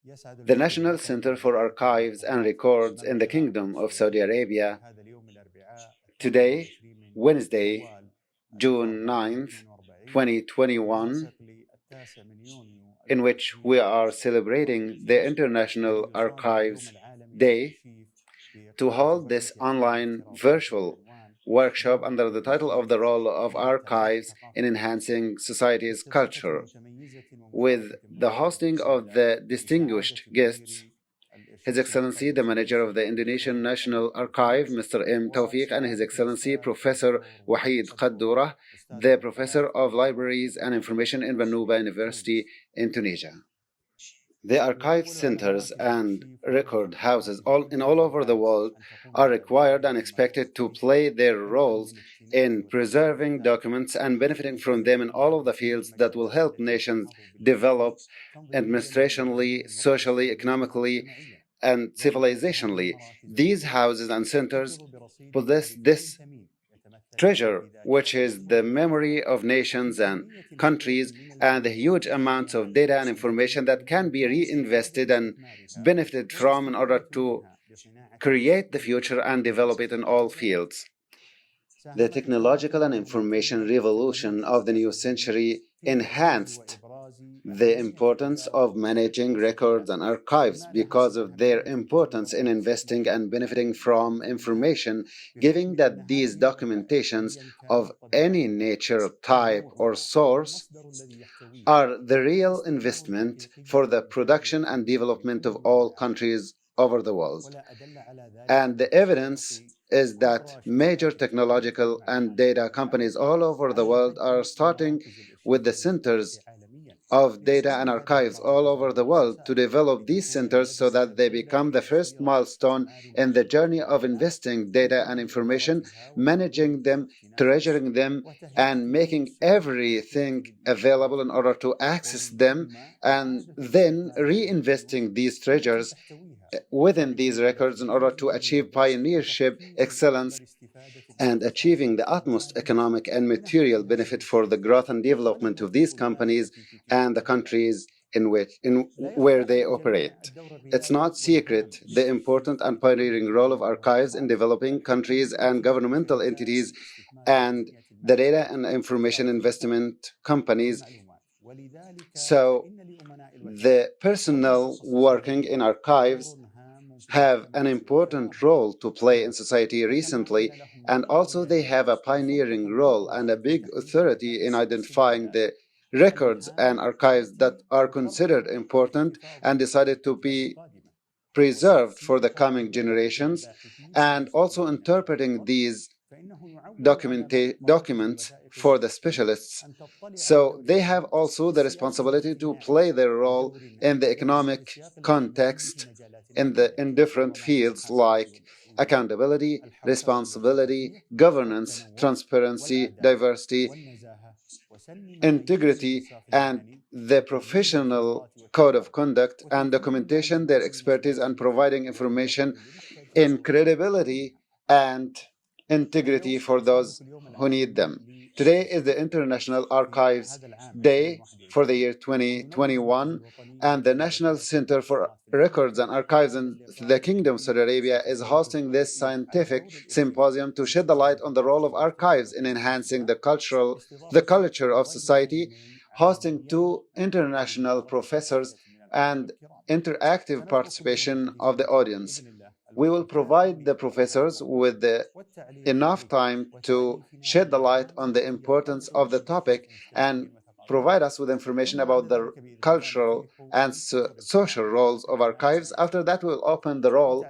The National Center for Archives and Records in the Kingdom of Saudi Arabia, today, Wednesday, June 9th, 2021, in which we are celebrating the International Archives Day, to hold this online virtual workshop under the title of The Role of Archives in Enhancing Society's Culture, with the hosting of the distinguished guests, His Excellency, the Manager of the Indonesian National Archive, Mr. M. Tawfiq, and His Excellency, Professor Wahid Qaddurah, the Professor of Libraries and Information in Banuba University in Tunisia. The archive centers and record houses all over the world are required and expected to play their roles in preserving documents and benefiting from them in all of the fields that will help nations develop administrationally, socially, economically, and civilizationally. These houses and centers possess this treasure, which is the memory of nations and countries, and the huge amounts of data and information that can be reinvested and benefited from in order to create the future and develop it in all fields. The technological and information revolution of the new century enhanced the importance of managing records and archives because of their importance in investing and benefiting from information, given that these documentations of any nature, type, or source are the real investment for the production and development of all countries over the world. And the evidence is that major technological and data companies all over the world are starting with the centers of data and archives all over the world to develop these centers so that they become the first milestone in the journey of investing data and information, managing them, treasuring them, and making everything available in order to access them, and then reinvesting these treasures within these records in order to achieve pioneership, excellence, and achieving the utmost economic and material benefit for the growth and development of these companies and the countries where they operate. It's not secret the important and pioneering role of archives in developing countries and governmental entities and the data and information investment companies. So the personnel working in archives have an important role to play in society recently, and also they have a pioneering role and a big authority in identifying the records and archives that are considered important and decided to be preserved for the coming generations, and also interpreting these documents for the specialists. So they have also the responsibility to play their role in the economic context in different fields like accountability, responsibility, governance, transparency, diversity, integrity, and the professional code of conduct and documentation, their expertise, and providing information in credibility and integrity for those who need them. Today is the International Archives Day for the year 2021, and the National Center for Records and Archives in the Kingdom of Saudi Arabia is hosting this scientific symposium to shed the light on the role of archives in enhancing the culture of society, hosting two international professors and interactive participation of the audience. We will provide the professors with enough time to shed the light on the importance of the topic and provide us with information about the cultural and social roles of archives. After that, we'll open the role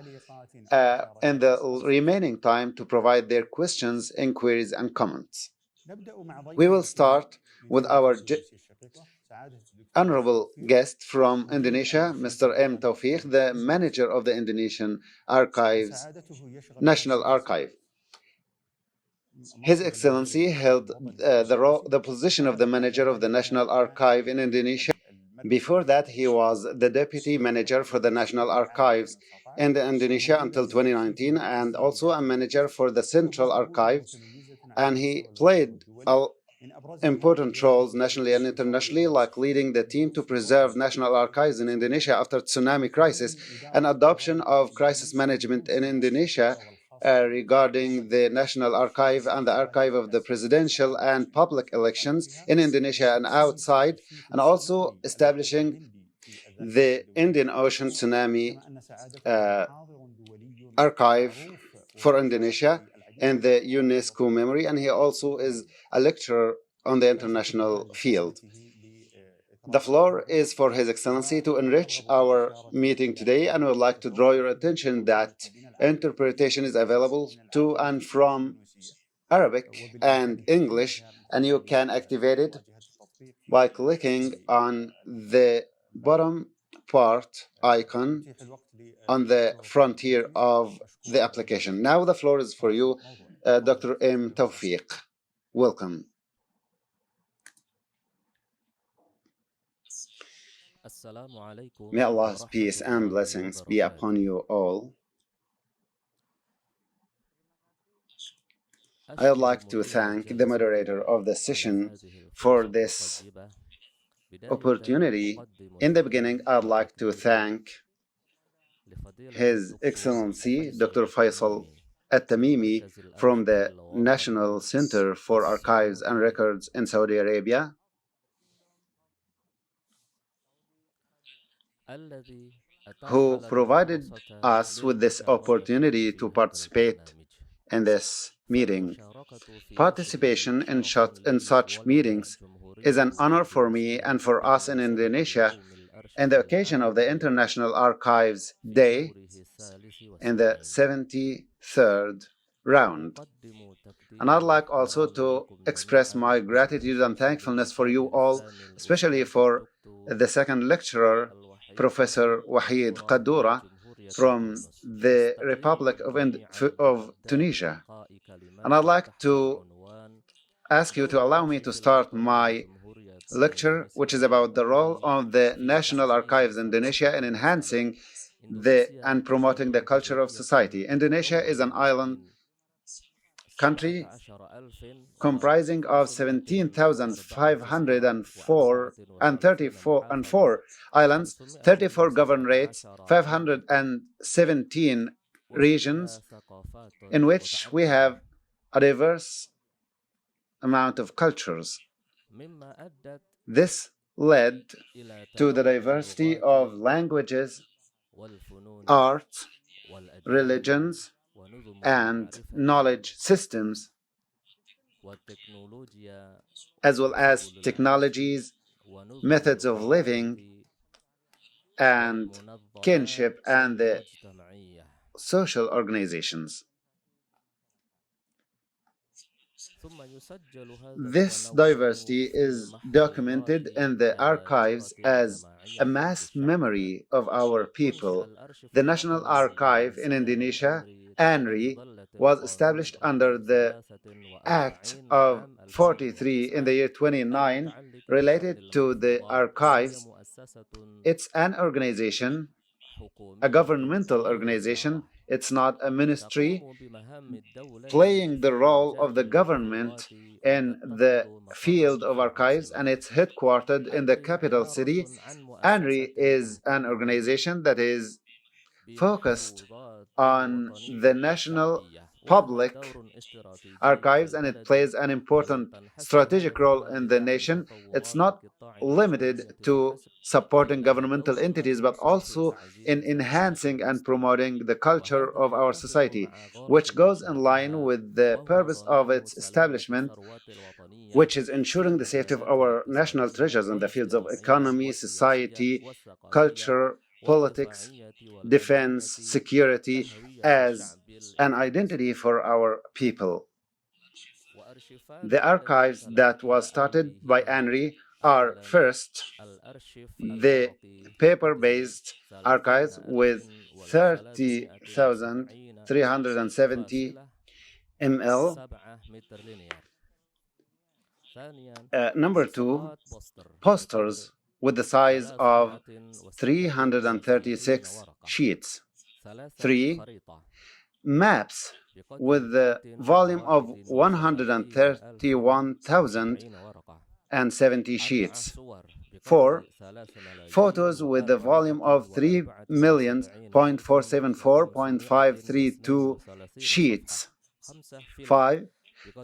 in the remaining time to provide their questions, inquiries, and comments. We will start with our honorable guest from Indonesia, Mr. M. Tawfiq, the manager of the Indonesian Archives, National Archive. His Excellency held the position of the manager of the National Archive in Indonesia. Before that, he was the deputy manager for the National Archives in Indonesia until 2019, and also a manager for the Central Archive. And he played important roles nationally and internationally, like leading the team to preserve national archives in Indonesia after tsunami crisis and adoption of crisis management in Indonesia regarding the National Archive and the archive of the presidential and public elections in Indonesia and outside, and also establishing the Indian Ocean Tsunami archive for Indonesia and the UNESCO memory, and he also is a lecturer on the international field. The floor is for His Excellency to enrich our meeting today, and I would like to draw your attention that interpretation is available to and from Arabic and English, and you can activate it by clicking on the bottom part icon on the frontier of the application. Now the floor is for you, Dr. M. Tawfiq. Welcome. May Allah's peace and blessings be upon you all. I would like to thank the moderator of the session for this opportunity. In the beginning, I'd like to thank His Excellency Dr. Faisal At-Tamimi from the National Center for Archives and Records in Saudi Arabia, who provided us with this opportunity to participate in this meeting. Participation in such meetings is an honor for me and for us in Indonesia on the occasion of the International Archives Day in the 73rd round. And I'd like also to express my gratitude and thankfulness for you all, especially for the second lecturer, Professor Wahid Qadoura, from the Republic of Tunisia. And I'd like to ask you to allow me to start my lecture, which is about the role of the National Archives in Indonesia in enhancing and promoting the culture of society. Indonesia is an island country comprising of 17,504 and 34 islands, 34 governorates, 517 regions, in which we have a diverse amount of cultures. This led to the diversity of languages, arts, religions, and knowledge systems, as well as technologies, methods of living, and kinship, and the social organizations. This diversity is documented in the archives as a mass memory of our people. The National Archive in Indonesia, Henri, was established under the Act of 43 in the year 29 related to the archives. It's an organization, a governmental organization. It's not a ministry, playing the role of the government in the field of archives, and it's headquartered in the capital city. Henri is an organization that is focused on the national public archives, and it plays an important strategic role in the nation. It's not limited to supporting governmental entities, but also in enhancing and promoting the culture of our society, which goes in line with the purpose of its establishment, which is ensuring the safety of our national treasures in the fields of economy, society, culture, politics, defense, security, as an identity for our people. The archives that was started by Henri are first the paper-based archives with 30,370 ml. Number two, posters with the size of 336 sheets. 3. Maps with the volume of 131,070 sheets. 4. Photos with the volume of 3,474,532 sheets. 5.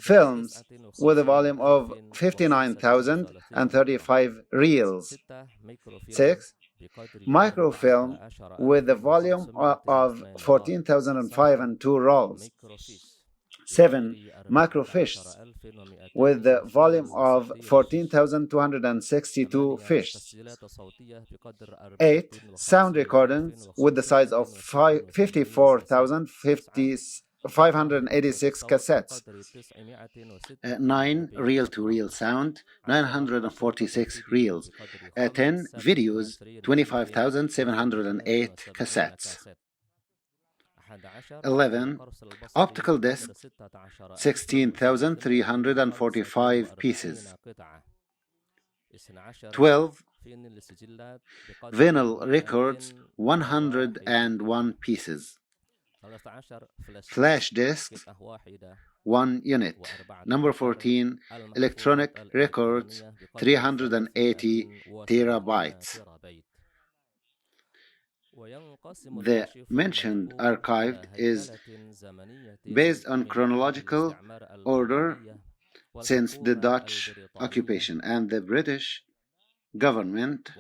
Films with a volume of 59,035 reels. 6. Microfilm with a volume of 14,005 and 2 rolls. 7. Microfiche with the volume of 14,262 fish. 8. Sound recordings with the size of 54,586 cassettes. 9. Reel-to-reel sound, 946 reels. 10. Videos, 25,708 cassettes. 11. Optical disc, 16,345 pieces. 12. Vinyl records, 101 pieces. Flash discs, 1 unit. Number 14. Electronic records, 380 terabytes. The mentioned archive is based on chronological order since the Dutch occupation and the British government,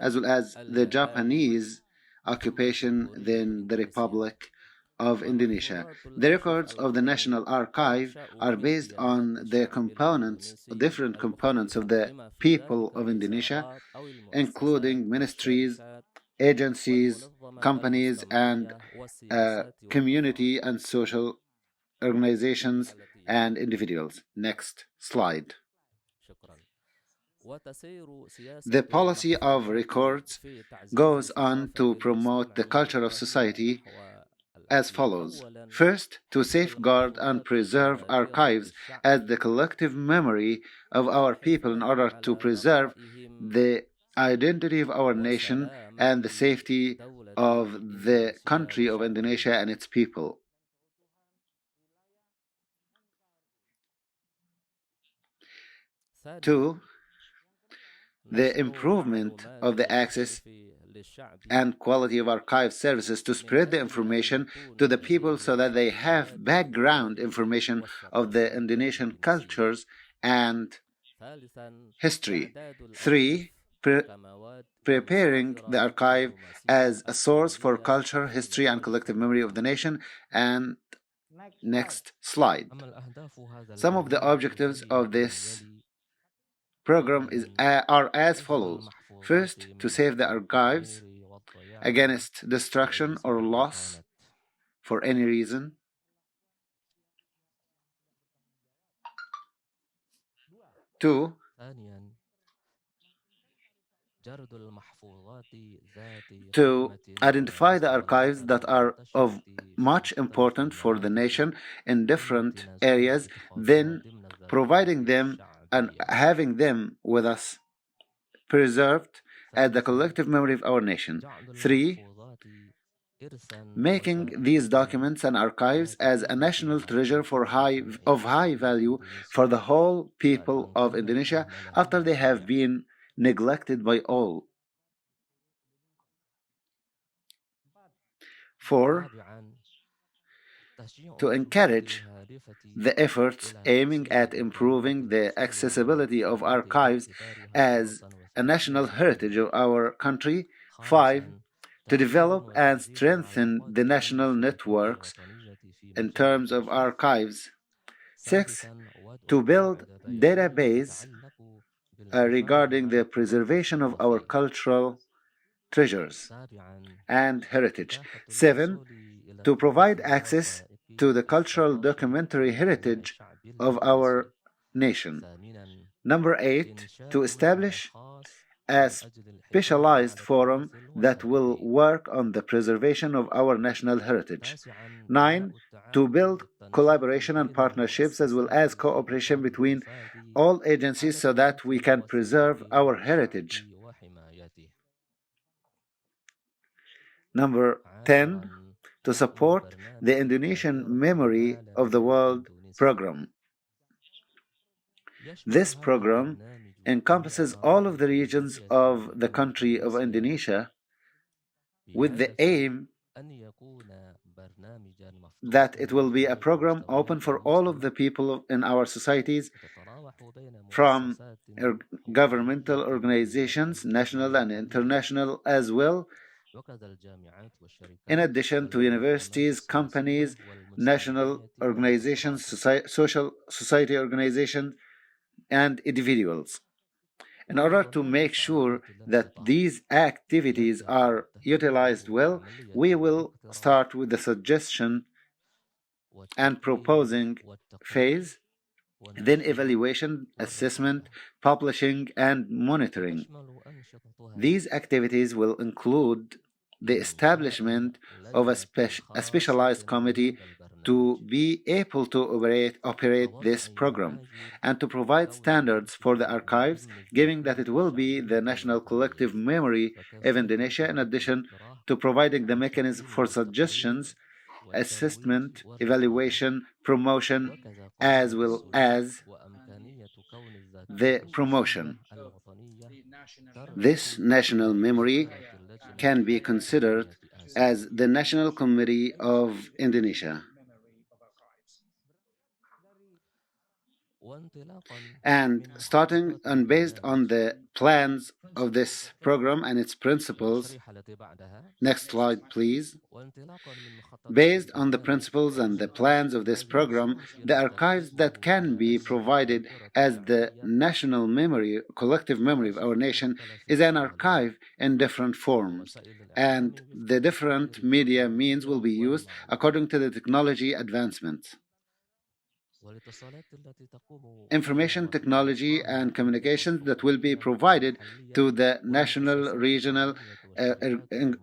as well as the Japanese occupation, then the Republic of Indonesia. The records of the National Archive are based on the components, different components of the people of Indonesia, including ministries, agencies, companies, and community and social organizations and individuals. Next slide. The policy of records goes on to promote the culture of society as follows. First, to safeguard and preserve archives as the collective memory of our people in order to preserve the identity of our nation and the safety of the country of Indonesia and its people. 2. The improvement of the access and quality of archive services to spread the information to the people so that they have background information of the Indonesian cultures and history. 3. Preparing the archive as a source for culture, history, and collective memory of the nation. And next slide. Some of the objectives of this program are as follows. First, to save the archives against destruction or loss for any reason. 2. To identify the archives that are of much importance for the nation in different areas, then providing them and having them with us preserved as the collective memory of our nation. 3. Making these documents and archives as a national treasure of high value for the whole people of Indonesia after they have been neglected by all. 4. To encourage the efforts aiming at improving the accessibility of archives as a national heritage of our country. 5. To develop and strengthen the national networks in terms of archives. 6. To build database regarding the preservation of our cultural treasures and heritage. 7. To provide access to the cultural documentary heritage of our nation. Number 8. To establish a specialized forum that will work on the preservation of our national heritage. 9. To build collaboration and partnerships as well as cooperation between all agencies so that we can preserve our heritage. Number 10. to support the Indonesian Memory of the World program. This program encompasses all of the regions of the country of Indonesia with the aim that it will be a program open for all of the people in our societies, from governmental organizations, national and international as well, in addition to universities, companies, national organizations, social society organizations, and individuals. In order to make sure that these activities are utilized well, we will start with the suggestion and proposing phase, then evaluation, assessment, publishing, and monitoring. These activities will include the establishment of a specialized committee to be able to operate this program and to provide standards for the archives, given that it will be the national collective memory of Indonesia, in addition to providing the mechanism for suggestions, assessment, evaluation, promotion, as well as the promotion. This national memory can be considered as the National Committee of Indonesia. And starting and based on the plans of this program and its principles, next slide please. Based on the principles and the plans of this program, the archives that can be provided as the national memory, collective memory of our nation, is an archive in different forms, and the different media means will be used according to the technology advancements. Information technology and communications that will be provided to the national, regional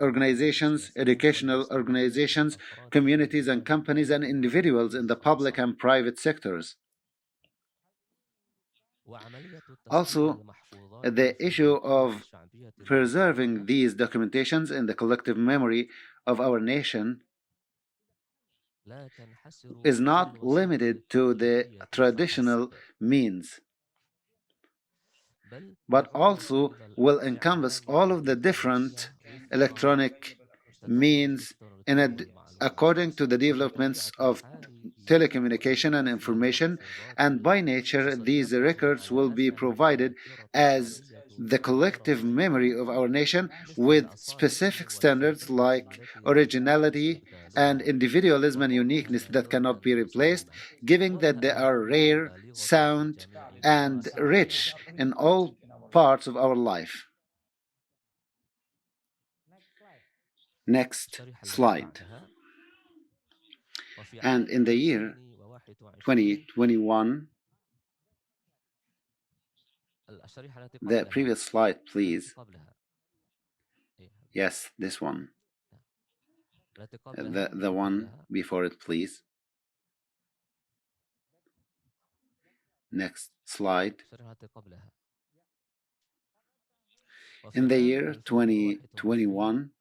organizations, educational organizations, communities and companies and individuals in the public and private sectors. Also, the issue of preserving these documentations in the collective memory of our nation is not limited to the traditional means, but also will encompass all of the different electronic means according to the developments of telecommunication and information, and by nature these records will be provided as the collective memory of our nation with specific standards like originality and individualism and uniqueness that cannot be replaced, given that they are rare, sound, and rich in all parts of our life. Next slide. And in the year 2021, the previous slide, please. Yes, this one. The one before it, please. Next slide. In the year 2021,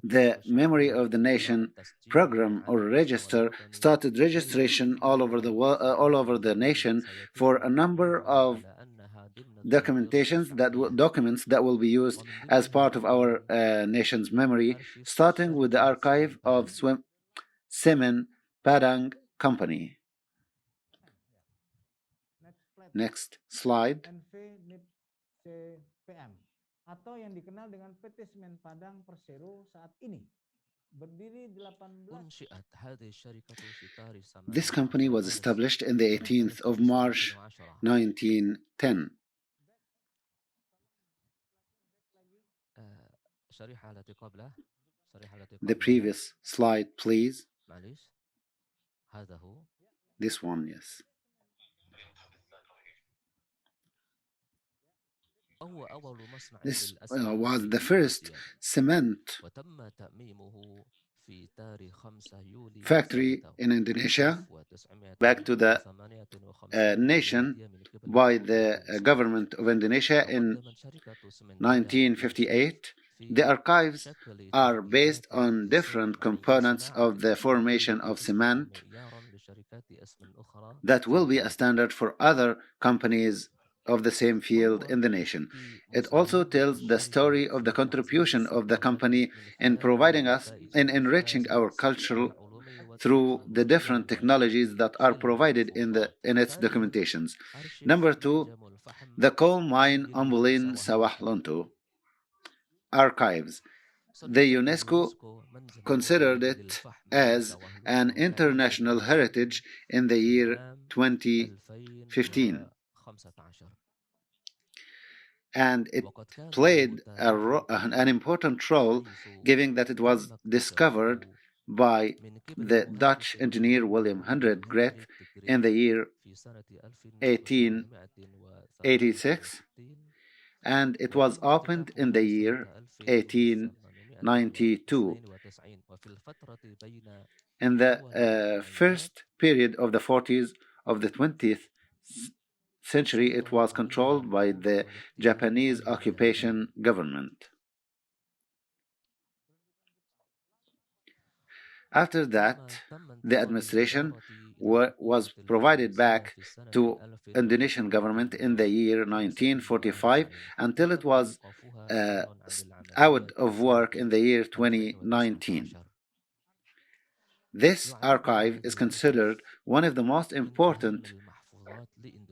the Memory of the Nation program or register started registration all over the nation for a number of documents that will be used as part of our nation's memory, starting with the archive of Semen Padang Company. Next slide. Atau yang dikenal dengan PT Semen Padang Persero saat ini. Berdiri 18 This company was established in the 18th of March 1910. The previous slide, please. This one, yes. This was the first cement factory in Indonesia, back to the nation by the government of Indonesia in 1958, The archives are based on different components of the formation of cement that will be a standard for other companies of the same field in the nation. It also tells the story of the contribution of the company in providing us in enriching our culture through the different technologies that are provided in its documentations. Number two, the coal mine Umbulin Sawah Lonto archives. The UNESCO considered it as an international heritage in the year 2015, and it played an important role, given that it was discovered by the Dutch engineer William Hendrik in the year 1886, and it was opened in the year 1892. In the first period of the 40s of the 20th century, it was controlled by the Japanese occupation government. After that, the administration was provided back to Indonesian government in the year 1945 until it was out of work in the year 2019. This archive is considered one of the most important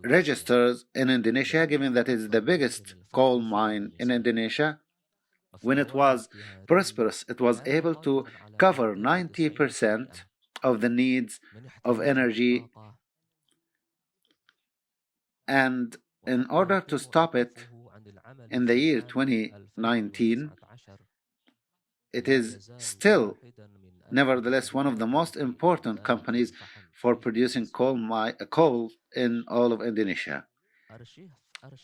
registers in Indonesia, given that it is the biggest coal mine in Indonesia. When it was prosperous, it was able to cover 90% of the needs of energy, and in order to stop it in the year 2019, it is still nevertheless one of the most important companies for producing coal in all of Indonesia.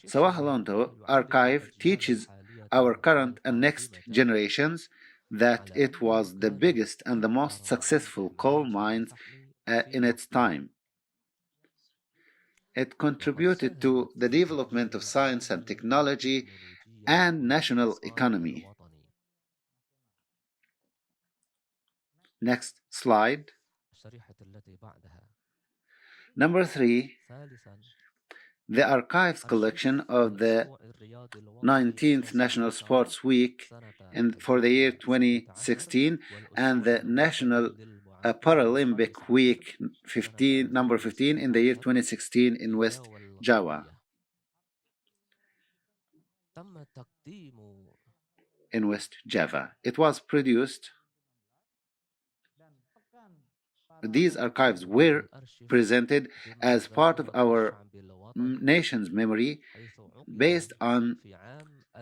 Sawah Lonto archive teaches our current and next generations that it was the biggest and the most successful coal mines in its time. It contributed to the development of science and technology and national economy. Next slide. Number 3, the archives collection of the 19th National Sports Week for the year 2016 and the National Paralympic Week number 15 in the year 2016 in West Java. In West Java. It was produced. These archives were presented as part of our nation's memory based on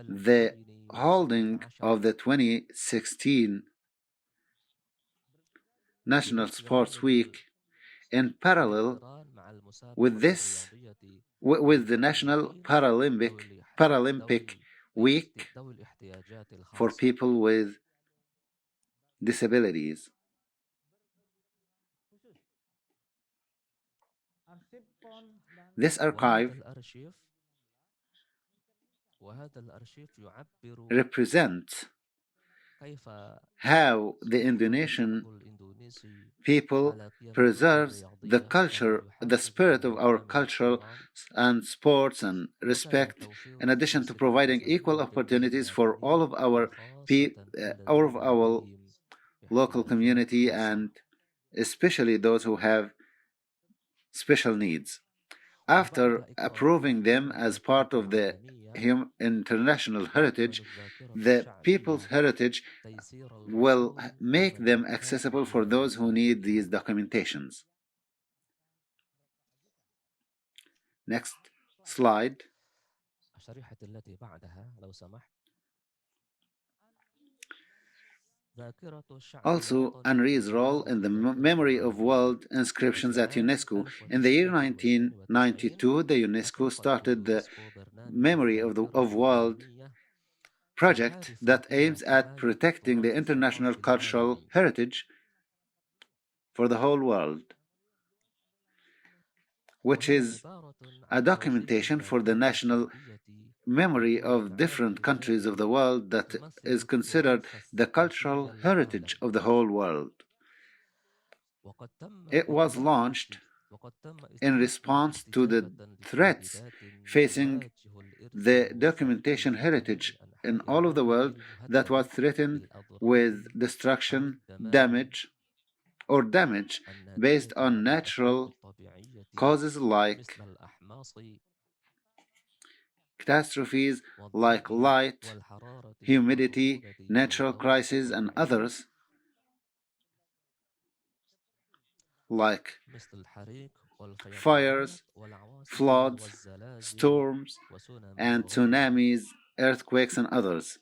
the holding of the 2016 National Sports Week in parallel with the National Paralympic Week for people with disabilities. This archive represents how the Indonesian people preserves the culture, the spirit of our culture and sports and respect, in addition to providing equal opportunities for all of our local community, and especially those who have special needs. After approving them as part of the international heritage, the people's heritage will make them accessible for those who need these documentations. Next slide. Also, Henri's role in the memory of world inscriptions at UNESCO. In the year 1992, the UNESCO started the Memory of World project that aims at protecting the international cultural heritage for the whole world, which is a documentation for the national memory of different countries of the world that is considered the cultural heritage of the whole world. It was launched in response to the threats facing the documentation heritage in all of the world that was threatened with destruction, damage based on natural causes like catastrophes like light, humidity, natural crises, and others like fires, floods, storms, and tsunamis, earthquakes, and others.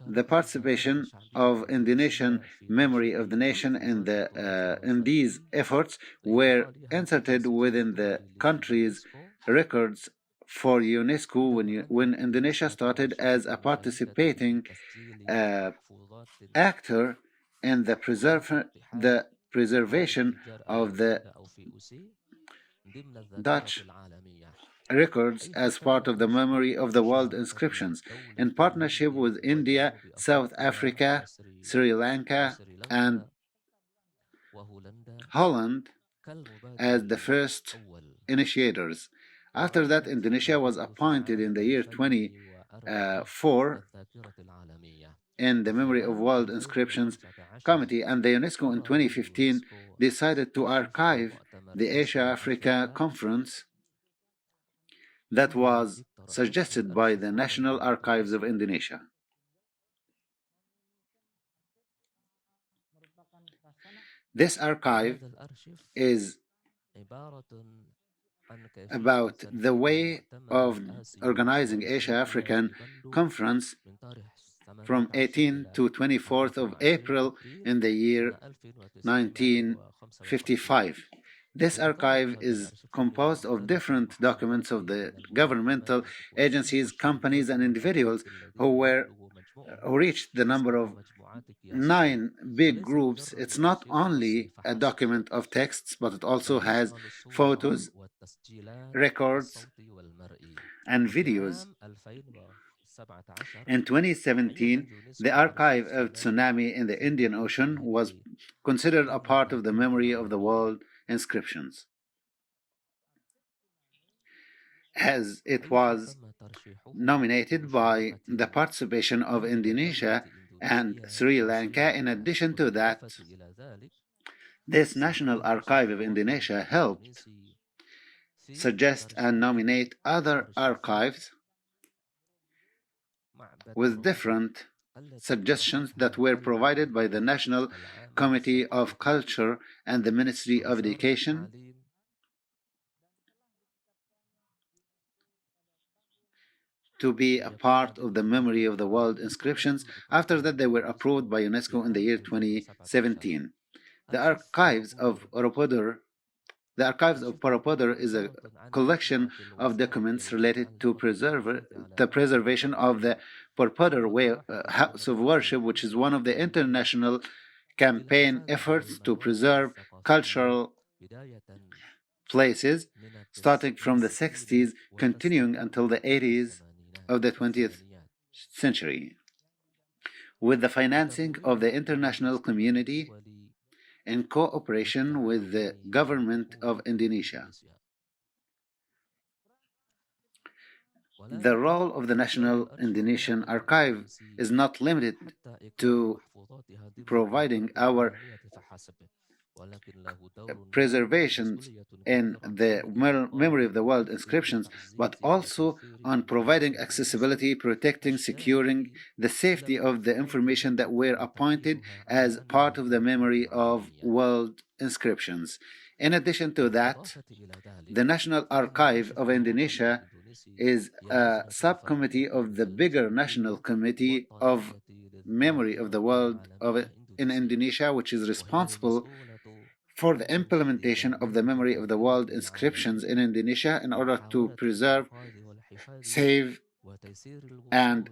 The participation of Indonesian memory of the nation in these efforts were inserted within the country's records for UNESCO when Indonesia started as a participating uh, actor in the preservation of the Dutch records as part of the Memory of the World Inscriptions, in partnership with India, South Africa, Sri Lanka, and Holland as the first initiators. After that, Indonesia was appointed in the year 2004 in the Memory of World Inscriptions Committee, and the UNESCO in 2015 decided to archive the Asia Africa Conference that was suggested by the National Archives of Indonesia. This archive is about the way of organizing Asia African Conference from 18th to 24th of April in the year 1955. This archive is composed of different documents of the governmental agencies, companies, and individuals who reached the number of 9 big groups. It's not only a document of texts, but it also has photos, records, and videos. In 2017, the archive of Tsunami in the Indian Ocean was considered a part of the Memory of the World Inscriptions, as it was nominated by the participation of Indonesia and Sri Lanka. In addition to that, this National Archive of Indonesia helped suggest and nominate other archives with different suggestions that were provided by the National Committee of Culture and the Ministry of Education, to be a part of the Memory of the World Inscriptions. After that, they were approved by UNESCO in the year 2017. The Archives of Oropoder is a collection of documents related to the preservation of the Oropoder house of worship, which is one of the international campaign efforts to preserve cultural places, starting from the 60s, continuing until the 80s of the 20th century, with the financing of the international community in cooperation with the government of Indonesia. The role of the National Indonesian Archive is not limited to providing our preservations in the Memory of the World Inscriptions, but also on providing accessibility, protecting, securing the safety of the information that were appointed as part of the Memory of World Inscriptions. In addition to that, the National Archive of Indonesia is a subcommittee of the bigger National Committee of Memory of the World in Indonesia, which is responsible for the implementation of the Memory of the World Inscriptions in Indonesia in order to preserve, save, and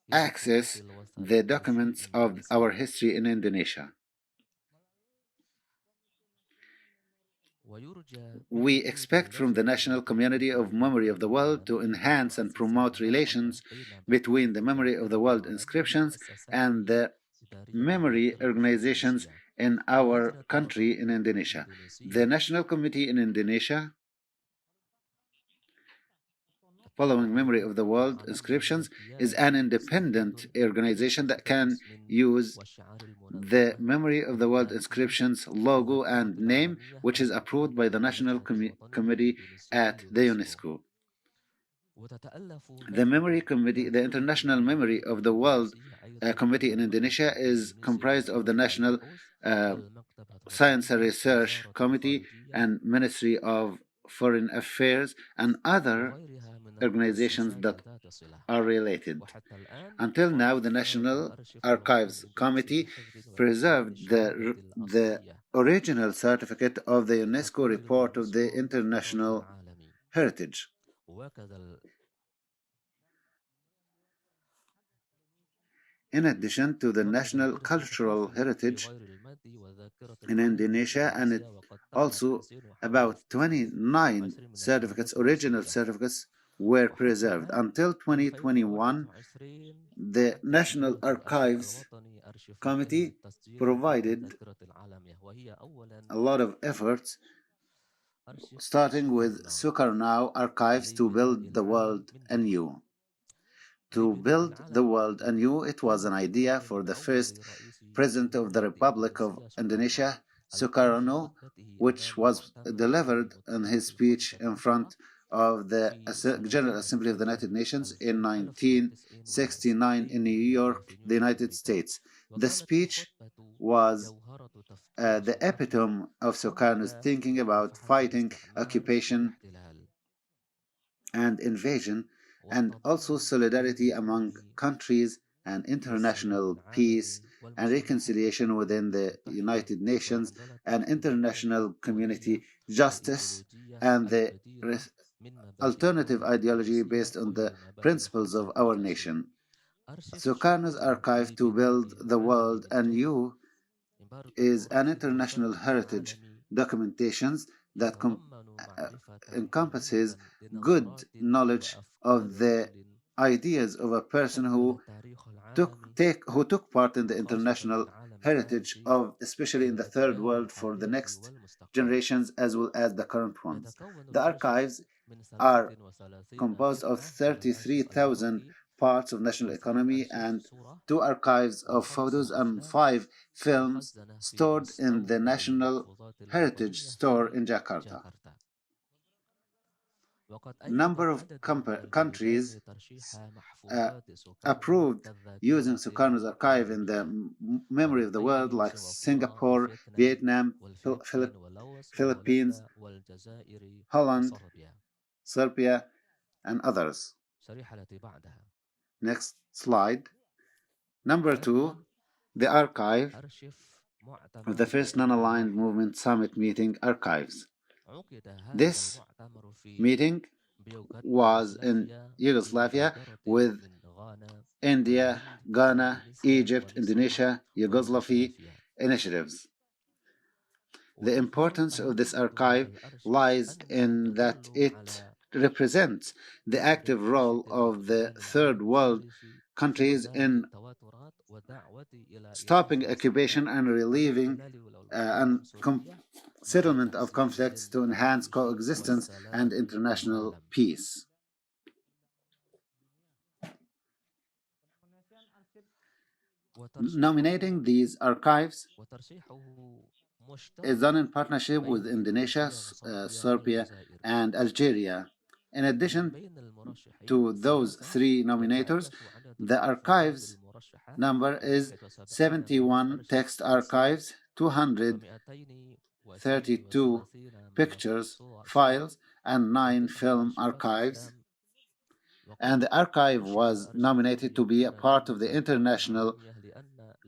access the documents of our history in Indonesia. We expect from the national community of memory of the world to enhance and promote relations between the memory of the world inscriptions and the memory organizations in our country in Indonesia. The National Committee in Indonesia, following memory of the world inscriptions, is an independent organization that can use the memory of the world inscriptions logo and name, which is approved by the National Committee at the Unesco. The Memory Committee, the International Memory of the World Committee in Indonesia, is comprised of the National Science and Research Committee and Ministry of Foreign Affairs and other organizations that are related. Until now, the National Archives Committee preserved the original certificate of the UNESCO report of the international heritage. In addition to the national cultural heritage in Indonesia, and it also about 29 certificates, original certificates, were preserved. Until 2021, the National Archives Committee provided a lot of efforts, starting with Sukarno archives to build the world anew. To build the world anew, it was an idea for the first President of the Republic of Indonesia, Sukarno, which was delivered in his speech in front of the General Assembly of the United Nations in 1969 in New York, the United States. The speech was the epitome of Sukarno's thinking about fighting occupation and invasion, and also solidarity among countries and international peace and reconciliation within the United Nations and international community, justice, and the alternative ideology based on the principles of our nation. Sukarno's archive to build the world anew is an international heritage documentation that encompasses good knowledge of the ideas of a person who took part in the international heritage of, especially in the third world, for the next generations as well as the current ones. The archives are composed of 33,000 parts of national economy and 2 archives of photos and 5 films stored in the National Heritage Store in Jakarta. Number of countries approved using Sukarno's archive in the memory of the world, like Singapore, Vietnam, Philippines, Holland, Serbia, and others. Next slide. Number 2, the archive of the first non-aligned movement summit meeting archives. This meeting was in Yugoslavia with India, Ghana, Egypt, Indonesia, Yugoslavia initiatives. The importance of this archive lies in that it represents the active role of the third world countries in stopping occupation and relieving and settlement of conflicts to enhance coexistence and international peace. Nominating these archives is done in partnership with Indonesia, Serbia, and Algeria. In addition to those 3 nominators, the archives number is 71 text archives, 232 pictures, files, and 9 film archives. And the archive was nominated to be a part of the international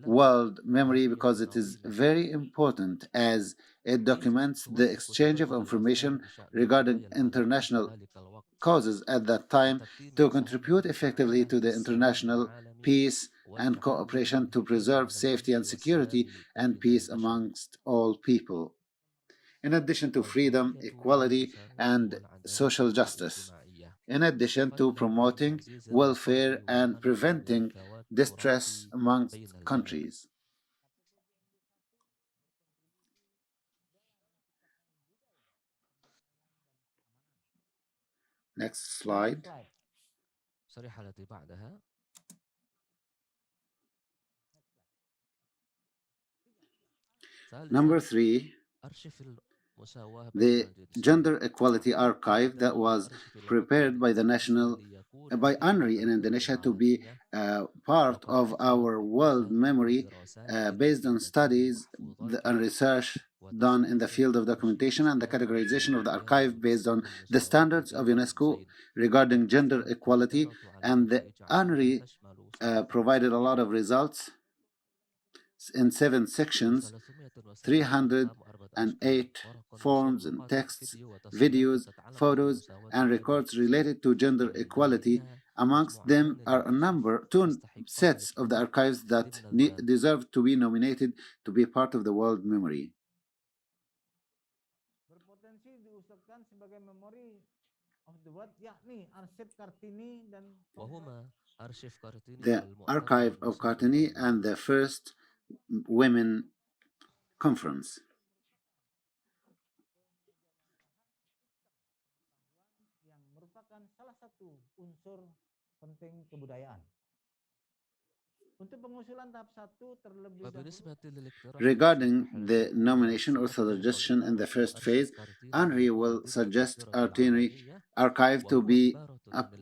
world memory because it is very important as it documents the exchange of information regarding international causes at that time to contribute effectively to the international peace and cooperation to preserve safety and security and peace amongst all people. in addition to freedom, equality, and social justice, in addition to promoting welfare and preventing distress amongst countries. Next slide. شريحة التي بعدها Number ثالثا 3, أرشف المساواة بين the الجنسين Gender Equality Archive that was prepared by the national by Henri in Indonesia to be part of our world memory based on studies and research done in the field of documentation and the categorization of the archive based on the standards of UNESCO regarding gender equality. And the Henri provided a lot of results in 7 sections, 308 forms and texts, videos, photos, and records related to gender equality. Amongst them are two sets of the archives that deserve to be nominated to be part of the world memory. Berpotensi diusulkan sebagai memori of the world, yakni arsip Kartini dan وهما أرشيف كارتيني The archive of Kartini and the first women conference. yang merupakan salah satu unsur penting kebudayaan. Untuk pengusulan tahap 1 terlebih dahulu. Regarding the nomination or suggestion in the first phase, Henri will suggest archive to be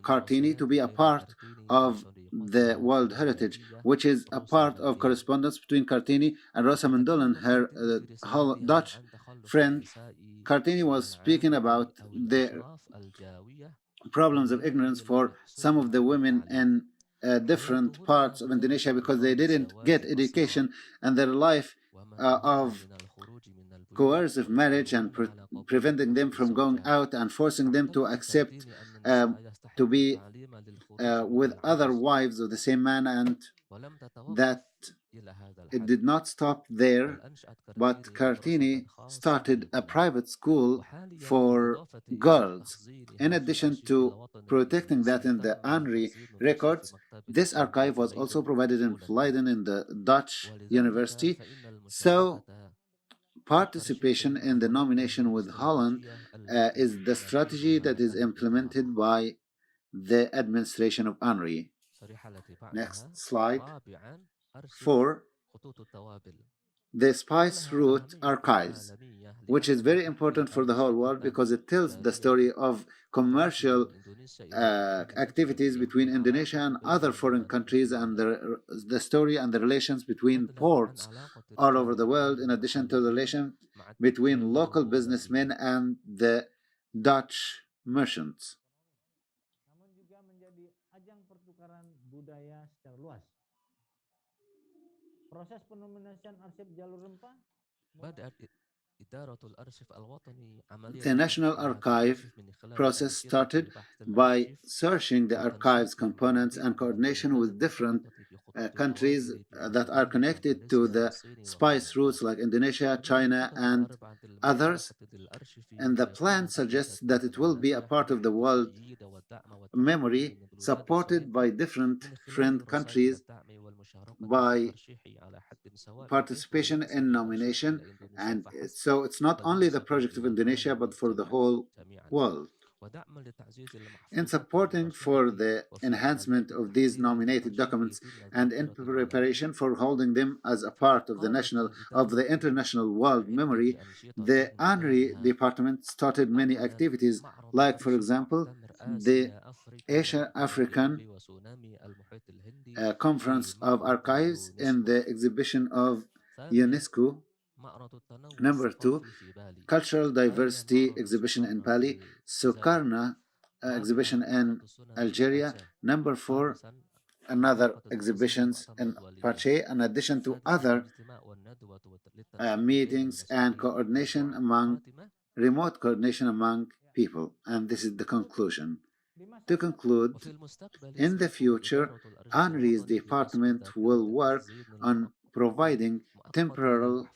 Kartini to be a part of the World Heritage, which is a part of correspondence between Kartini and Rosa Mendel, her Dutch friend. Kartini was speaking about the problems of ignorance for some of the women in different parts of Indonesia because they didn't get education, and their life of coercive marriage and preventing them from going out and forcing them to accept to be with other wives of the same man, and that it did not stop there, but Kartini started a private school for girls. In addition to protecting that in the Henri records, this archive was also provided in Leiden in the Dutch University. So participation in the nomination with Holland is the strategy that is implemented by the administration of Henri. Next slide. 4. The Spice Route Archives, which is very important for the whole world because it tells the story of commercial activities between Indonesia and other foreign countries, and the story and the relations between ports all over the world, in addition to the relation between local businessmen and the Dutch merchants. Namun juga menjadi ajang pertukaran budaya secara luas. Proses penominasian arsip jalur rempah. The National Archive process started by searching the archives components and coordination with different countries that are connected to the spice routes like Indonesia, China, and others. And the plan suggests that it will be a part of the world memory supported by different friend countries by participation in nomination, and so it's not only the project of Indonesia but for the whole world. In supporting for the enhancement of these nominated documents and in preparation for holding them as a part of the international world memory, the Henri department started many activities, like for example the Asia African Conference of Archives in the exhibition of UNESCO. Number 2, Cultural Diversity exhibition in Bali, Sukarna exhibition in Algeria. Number 4, another exhibitions in Pache, in addition to other meetings and remote coordination among people. And this is the conclusion. To conclude, in the future, Henri's department will work on providing temporal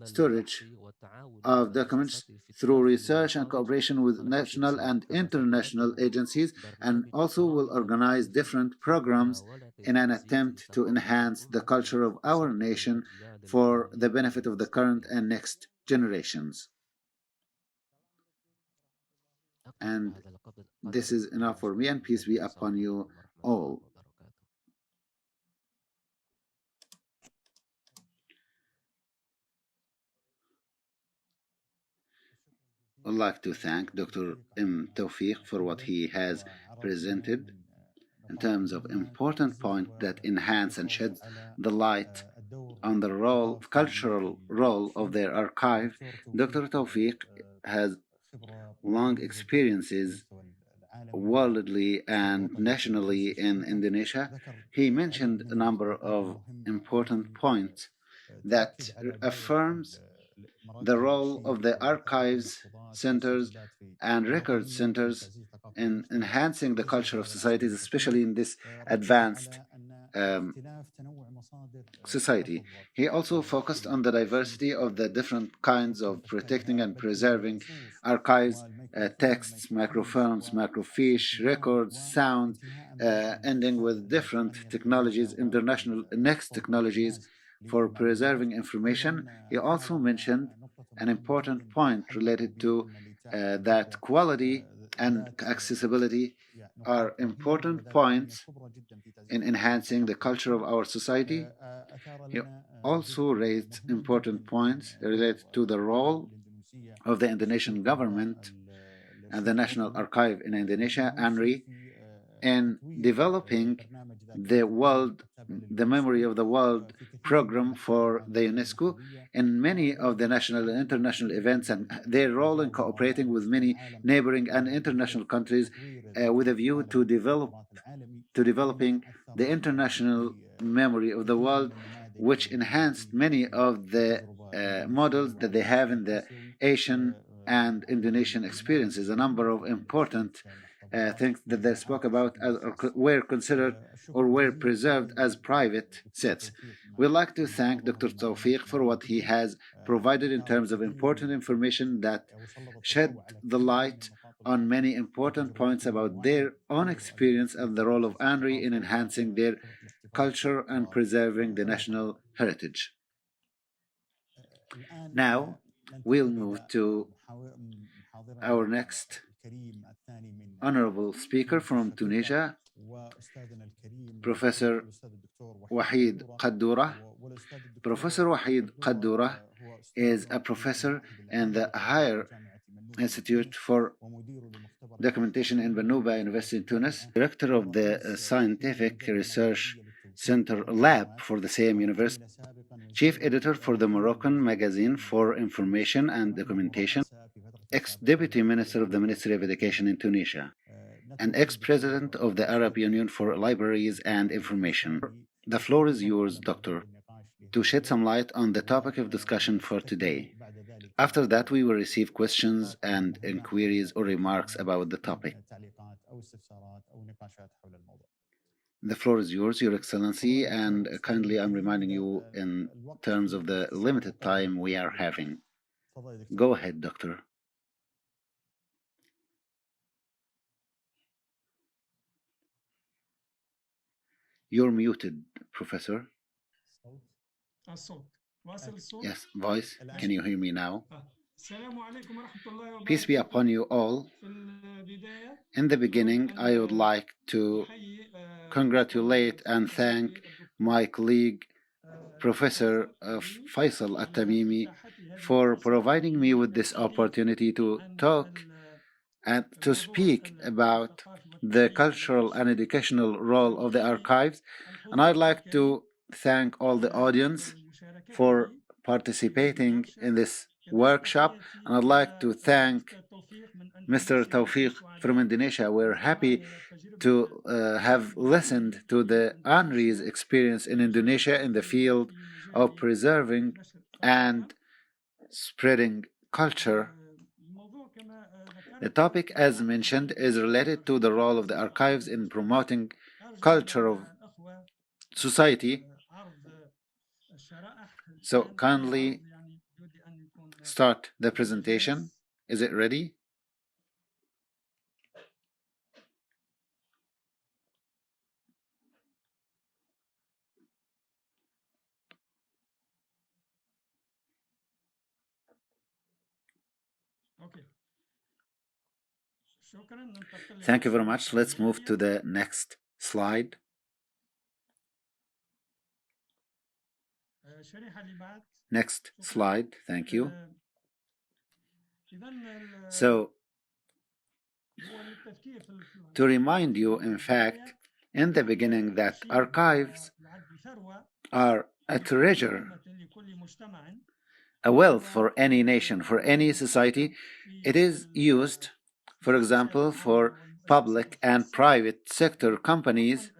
storage of documents through research and cooperation with national and international agencies, and also will organize different programs in an attempt to enhance the culture of our nation for the benefit of the current and next generations. And this is enough for me, and peace be upon you all. I'd like to thank Dr. M. Tawfiq for what he has presented in terms of important points that enhance and shed the light on the cultural role of their archive. Dr. Tawfiq has long experiences worldly and nationally in Indonesia. He mentioned a number of important points that affirms the role of the archives centers and record centers in enhancing the culture of societies, especially in this advanced society. He also focused on the diversity of the different kinds of protecting and preserving archives, texts, microfilms, microfiche, records, sound, ending with different technologies, international next technologies for preserving information. He also mentioned an important point related to that quality and accessibility are important points in enhancing the culture of our society. He also raised important points related to the role of the Indonesian government and the National Archive in Indonesia, Henri, in developing the Memory of the World program for the UNESCO in many of the national and international events, and their role in cooperating with many neighboring and international countries with a view to developing the international memory of the world, which enhanced many of the models that they have in the Asian and Indonesian experiences. A number of important things that they spoke about were considered or were preserved as private sets. We'd like to thank Dr. Tawfiq for what he has provided in terms of important information that shed the light on many important points about their own experience and the role of Henri in enhancing their culture and preserving the national heritage. Now, we'll move to our next honorable speaker from Tunisia, Professor Wahid Qaddura. Professor Wahid Qaddura is a professor in the Higher Institute for Documentation in Banouba University in Tunis, director of the Scientific Research Center Lab for the same university, chief editor for the Moroccan Magazine for Information and Documentation, ex-deputy minister of the Ministry of Education in Tunisia, and ex-president of the Arab Union for Libraries and Information. The floor is yours, Doctor, to shed some light on the topic of discussion for today. After that, we will receive questions and inquiries or remarks about the topic. The floor is yours, Your Excellency, and kindly I'm reminding you in terms of the limited time we are having. Go ahead, Doctor. You're muted, Professor. Yes, voice. Can you hear me now? Peace be upon you all. In the beginning, I would like to congratulate and thank my colleague, Professor Faisal At-Tamimi, for providing me with this opportunity to talk and to speak about the cultural and educational role of the archives. And I'd like to thank all the audience for participating in this workshop. And I'd like to thank Mr. Tawfiq from Indonesia. We're happy to have listened to the Henri's experience in Indonesia in the field of preserving and spreading culture. The topic, as mentioned, is related to the role of the archives in promoting culture of society. So kindly start the presentation. Is it ready? Thank you very much. Let's move to the next slide. Next slide. Thank you. So, to remind you, in fact, in the beginning, that archives are a treasure, a wealth for any nation, for any society. It is used, for example, for public and private sector companies.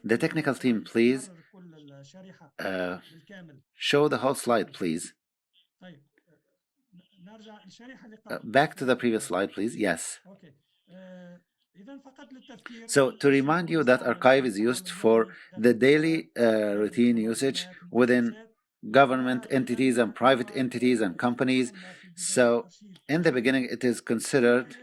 The technical team, please show the whole slide, please. Back to the previous slide, please. Yes. So to remind you that archive is used for the daily routine usage within government entities and private entities and companies. So in the beginning, it is considered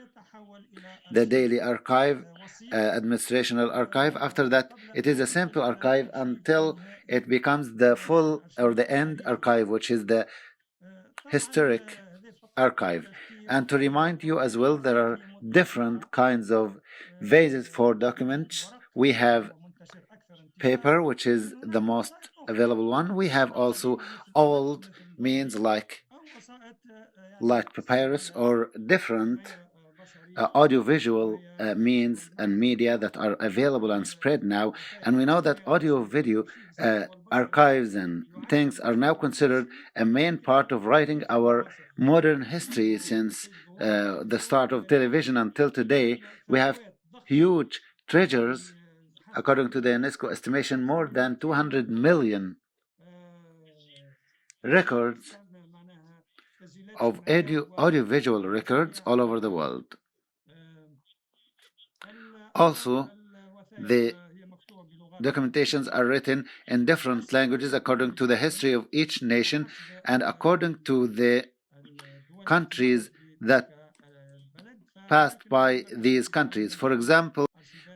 the daily archive, administrational archive. After that, it is a simple archive until it becomes the full or the end archive, which is the historic archive. And to remind you as well, there are different kinds of vases for documents. We have paper, which is the most available one. We have also old means like papyrus or different audiovisual means and media that are available and spread now. And we know that audio video archives and things are now considered a main part of writing our modern history. Since the start of television until today, we have huge treasures. According to the Unesco estimation, more than 200 million records of audiovisual records all over the world. Also, the documentations are written in different languages according to the history of each nation and according to the countries that passed by these countries. For example,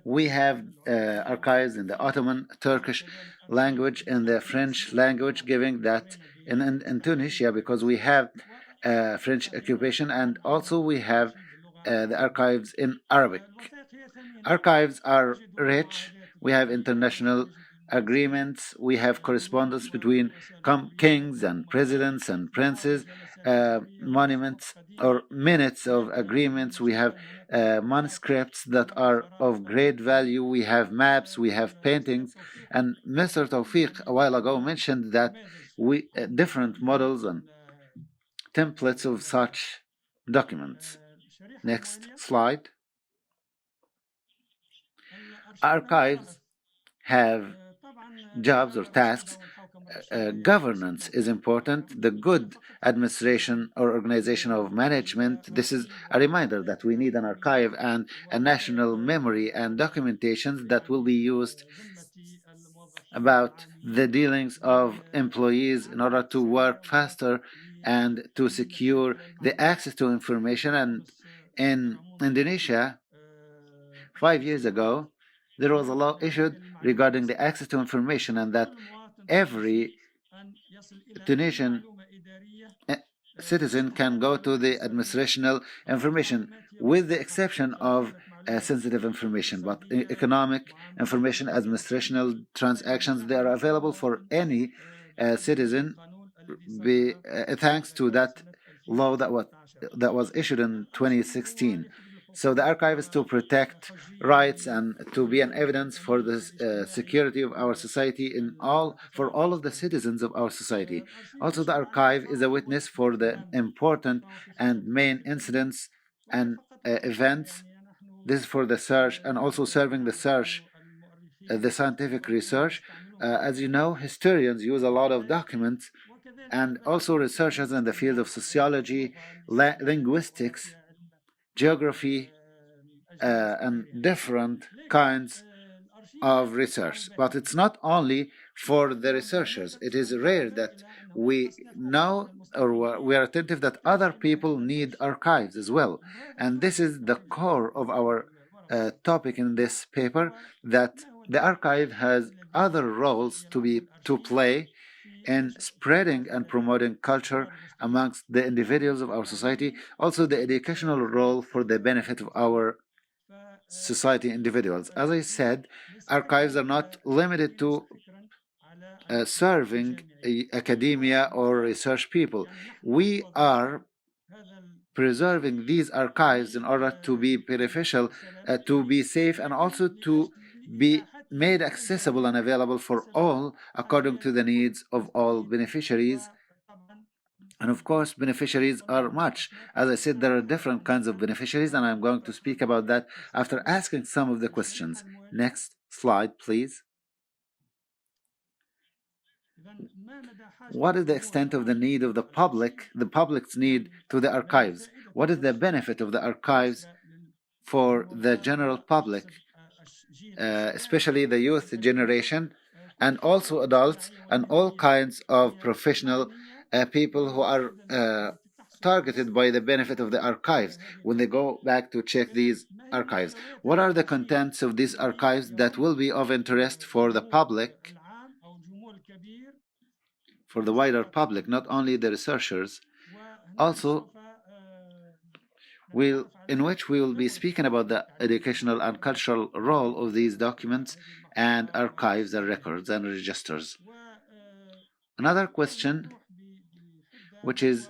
we have archives in the Ottoman Turkish language, in the French language, giving that in Tunisia, because we have French occupation, and also we have the archives in Arabic. Archives are rich. We have international agreements. We have correspondence between kings and presidents and princes, monuments or minutes of agreements. We have manuscripts that are of great value. We have maps. We have paintings. And Mr. Tawfiq a while ago mentioned that we different models and templates of such documents. Next slide. Archives have jobs or tasks. Governance is important. The good administration or organization of management. This is a reminder that we need an archive and a national memory and documentations that will be used about the dealings of employees in order to work faster and to secure the access to information. And in Indonesia, 5 years ago, there was a law issued regarding the access to information, and that every Tunisian citizen can go to the administrational information, with the exception of sensitive information. But economic information, administrational transactions, they are available for any citizen, thanks to that law that was issued in 2016. So the archive is to protect rights and to be an evidence for the security of our society for all of the citizens of our society. Also, the archive is a witness for the important and main incidents and events. This is for the search and also serving the search, the scientific research. As you know, historians use a lot of documents, and also researchers in the field of sociology, linguistics, geography, and different kinds of research. But it's not only for the researchers. It is rare that we know or we are attentive that other people need archives as well. And this is the core of our topic in this paper, that the archive has other roles to play in spreading and promoting culture amongst the individuals of our society, also the educational role for the benefit of our society individuals. As I said, archives are not limited to serving academia or research people. We are preserving these archives in order to be beneficial, to be safe, and also to be made accessible and available for all according to the needs of all beneficiaries. And of course, beneficiaries are much. As I said, there are different kinds of beneficiaries, and I'm going to speak about that after asking some of the questions. Next slide, please. What is the extent of the need of the public's need to the archives? What is the benefit of the archives for the general public, especially the youth generation, and also adults and all kinds of professional people who are targeted by the benefit of the archives when they go back to check these archives? What are the contents of these archives that will be of interest for the public, for the wider public, not only the researchers? Also, in which we will be speaking about the educational and cultural role of these documents and archives and records and registers. Another question, which is,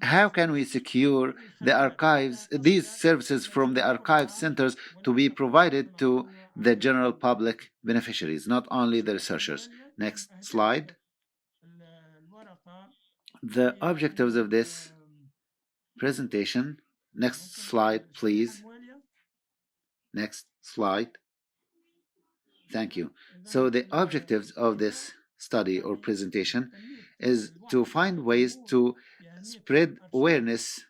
how can we secure the archives, these services from the archive centers to be provided to the general public beneficiaries, not only the researchers? Next slide. The objectives of this presentation. Next slide, please. Next slide. Thank you. So the objectives of this study or presentation is to find ways to spread awareness,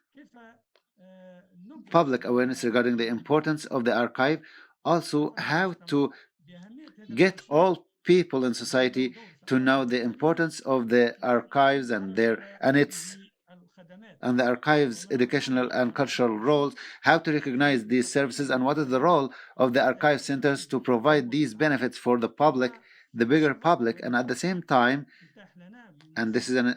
public awareness regarding the importance of the archive, also how to get all people in society to know the importance of the archives and the archives' educational and cultural roles, how to recognize these services, and what is the role of the archive centers to provide these benefits for the public, the bigger public, and at the same time, and this is an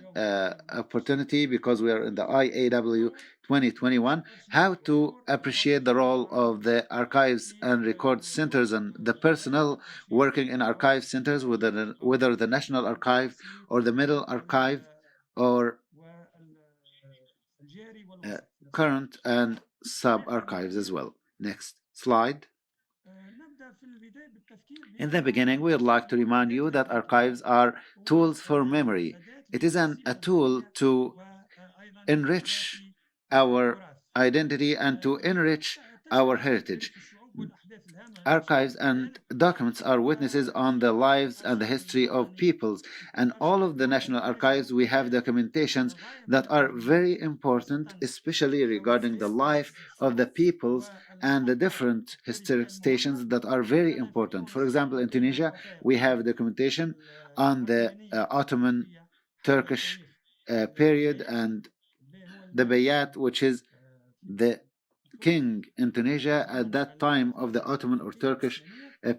opportunity because we are in the IAW 2021, how to appreciate the role of the archives and record centers and the personnel working in archive centers, whether the National Archive or the Middle Archive or current and sub-archives as well. Next slide. In the beginning, we would like to remind you that archives are tools for memory. It is a tool to enrich our identity and to enrich our heritage. Archives and documents are witnesses on the lives and the history of peoples, and all of the national archives we have documentations that are very important, especially regarding the life of the peoples and the different historic stations that are very important. For example, in Tunisia, we have documentation on the Ottoman Turkish period and the Bayat, which is the king in Tunisia at that time of the Ottoman or Turkish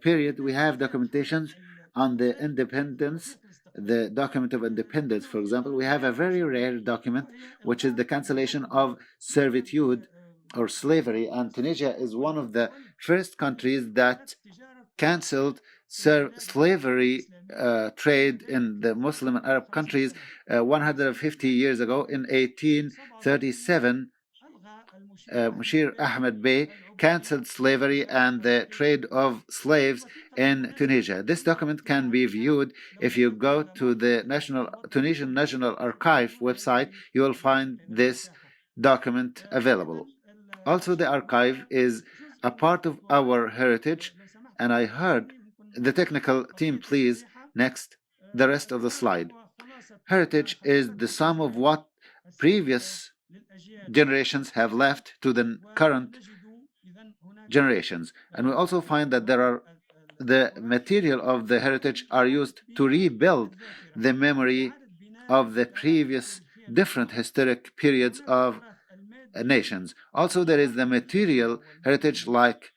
period. We have documentations on the independence, the document of independence, for example. We have a very rare document, which is the cancellation of servitude or slavery, and Tunisia is one of the first countries that cancelled slavery trade in the Muslim and Arab countries 150 years ago. In 1837, Mushir Ahmed Bey cancelled slavery and the trade of slaves in Tunisia. This document can be viewed if you go to the Tunisian National Archive website. You will find this document available. Also, the archive is a part of our heritage, and I heard the technical team, please, next, the rest of the slide. Heritage is the sum of what previous generations have left to the current generations. And we also find that the material of the heritage are used to rebuild the memory of the previous different historic periods of nations. Also, there is the material heritage like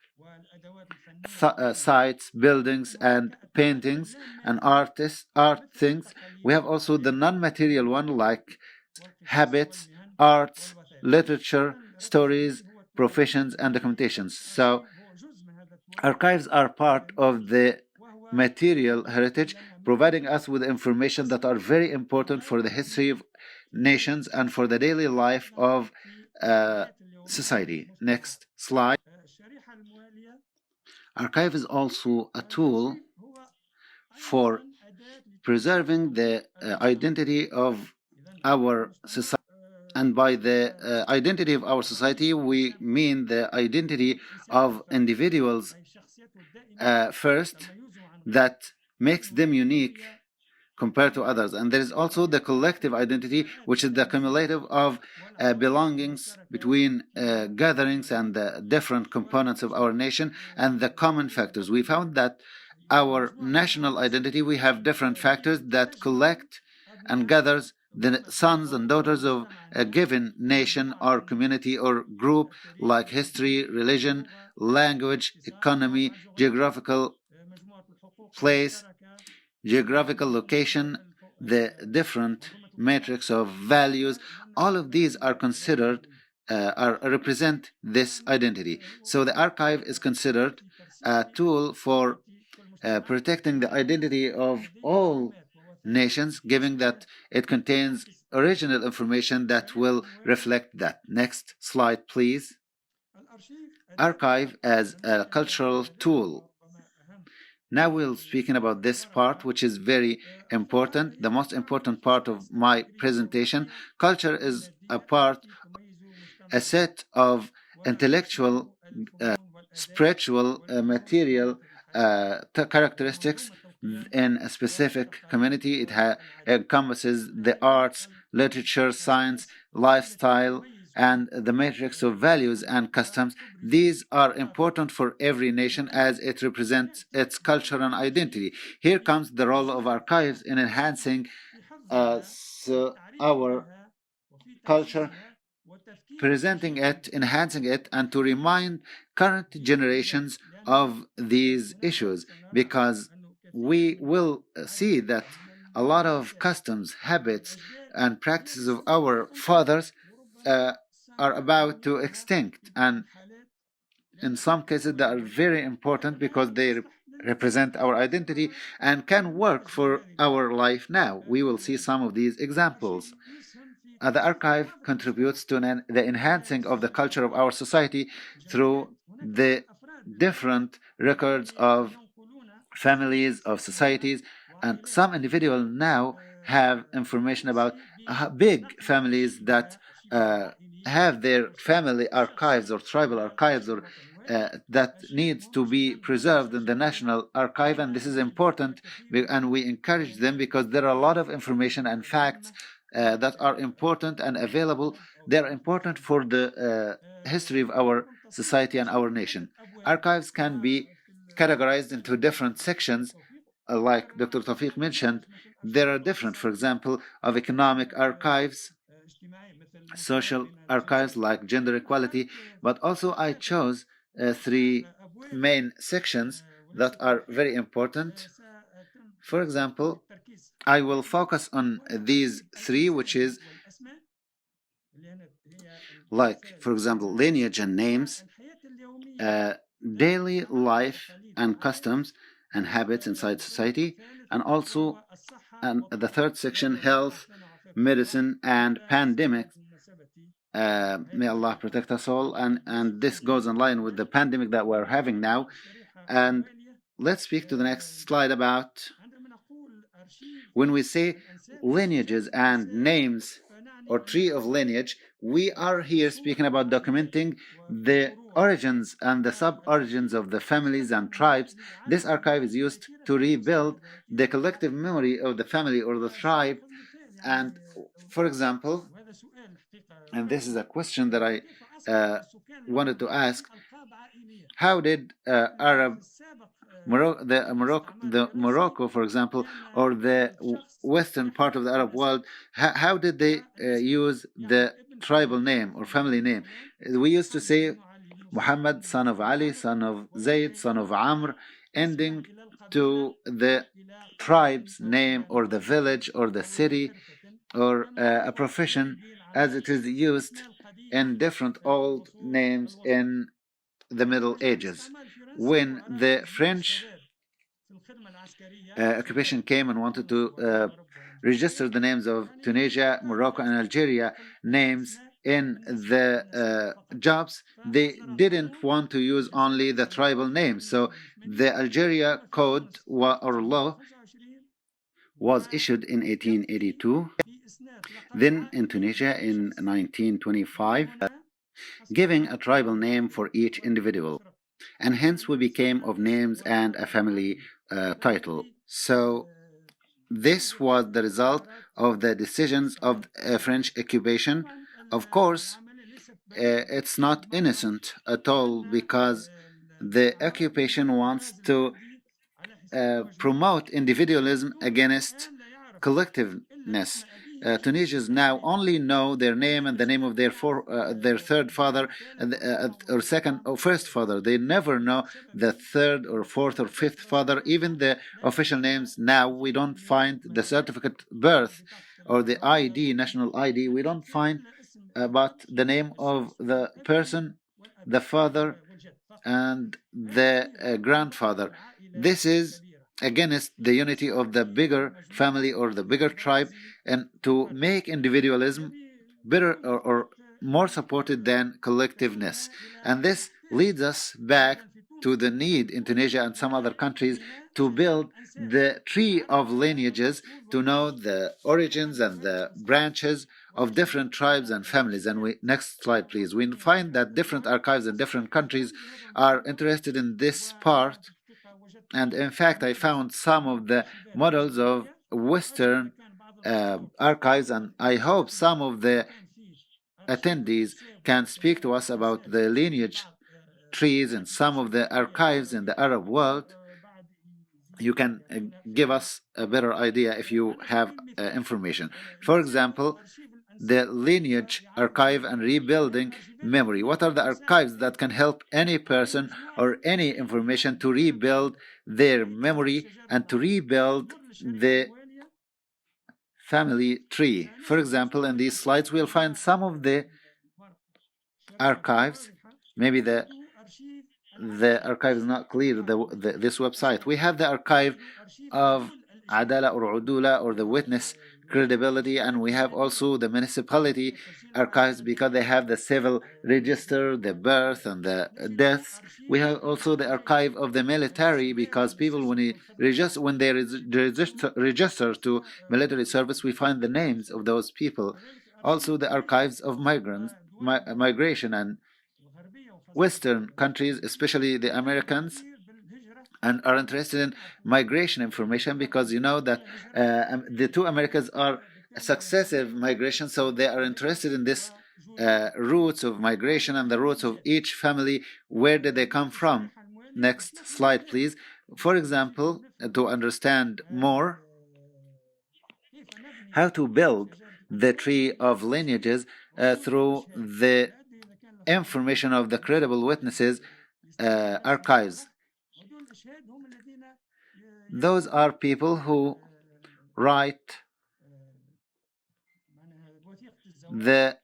sites, buildings, and paintings and art things. We have also the non-material one like habits, arts, literature, stories, professions, and documentations. So archives are part of the material heritage, providing us with information that are very important for the history of nations and for the daily life of society. Next slide. Archive is also a tool for preserving the identity of our society. And by the identity of our society, we mean the identity of individuals first, that makes them unique compared to others. And there is also the collective identity, which is the cumulative of belongings between gatherings and the different components of our nation and the common factors. We found that our national identity, we have different factors that collect and gathers the sons and daughters of a given nation or community or group, like history, religion, language, economy, geographical place, geographical location, the different matrix of values. All of these are considered represent this identity. So the archive is considered a tool for protecting the identity of all nations, given that it contains original information that will reflect that. Next slide, please. Archive as a cultural tool. Now we're speaking about this part, which is very important, the most important part of my presentation. Culture is a set of intellectual, spiritual, material characteristics in a specific community. It encompasses the arts, literature, science, lifestyle, and the matrix of values and customs. These are important for every nation as it represents its culture and identity. Here comes the role of archives in enhancing our culture, presenting it, enhancing it, and to remind current generations of these issues, because we will see that a lot of customs, habits, and practices of our fathers are about to extinct, and in some cases they are very important because they represent our identity and can work for our life now. We will see some of these examples. The archive contributes to the enhancing of the culture of our society through the different records of families, of societies, and some individuals now have information about big families that have their family archives or tribal archives or that needs to be preserved in the National Archive, and this is important, and we encourage them because there are a lot of information and facts that are important and available. They are important for the history of our society and our nation. Archives can be categorized into different sections, like Dr. Tawfiq mentioned. There are different, for example, of economic archives, social archives like gender equality, but also I chose three main sections that are very important. For example, I will focus on these three, which is like, for example, lineage and names, daily life and customs and habits inside society, and also the third section, health, medicine, and pandemic. May Allah protect us all, and this goes in line with the pandemic that we're having now. And let's speak to the next slide about when we say lineages and names or tree of lineage. We are here speaking about documenting the origins and the sub-origins of the families and tribes. This archive is used to rebuild the collective memory of the family or the tribe. And for example, and this is a question that I wanted to ask, How did Arab Morocco, for example, or the western part of the Arab world, how did they use the tribal name or family name? We used to say Muhammad, son of Ali, son of Zayd, son of Amr, ending to the tribe's name or the village or the city or a profession, as it is used in different old names in the Middle Ages. When the French occupation came and wanted to register the names of Tunisia, Morocco, and Algeria names in the jobs, they didn't want to use only the tribal names. So the Algeria Code or law was issued in 1882, then in Tunisia in 1925, giving a tribal name for each individual. And hence we became of names and a family title. So this was the result of the decisions of French occupation. Of course, it's not innocent at all, because the occupation wants to promote individualism against collectiveness. Tunisians now only know their name and the name of their third father or second or first father. They never know the third or fourth or fifth father. Even the official names now, we don't find the certificate birth or the ID, national ID. We don't find about the name of the person, the father, and the grandfather. This is against the unity of the bigger family or the bigger tribe, and to make individualism better or more supported than collectiveness. And this leads us back to the need in Tunisia and some other countries to build the tree of lineages, to know the origins and the branches of different tribes and families. And next slide, please. We find that different archives in different countries are interested in this part. And in fact, I found some of the models of Western archives, and I hope some of the attendees can speak to us about the lineage trees and some of the archives in the Arab world. You can give us a better idea if you have information. For example, the lineage archive and rebuilding memory. What are the archives that can help any person or any information to rebuild their memory and to rebuild the family tree? For example, in these slides, we'll find some of the archives. Maybe the archive is not clear, this website. We have the archive of Adala or Udula, or the witness credibility, and we have also the municipality archives, because they have the civil register, the birth and the deaths. We have also the archive of the military, because people when they register to military service, we find the names of those people. Also the archives of migration and Western countries, especially the Americans, and are interested in migration information, because you know that the two Americas are successive migration, so they are interested in this routes of migration and the roots of each family. Where did they come from? Next slide, please. For example, to understand more how to build the tree of lineages through the information of the credible witnesses archives. Those are people who write the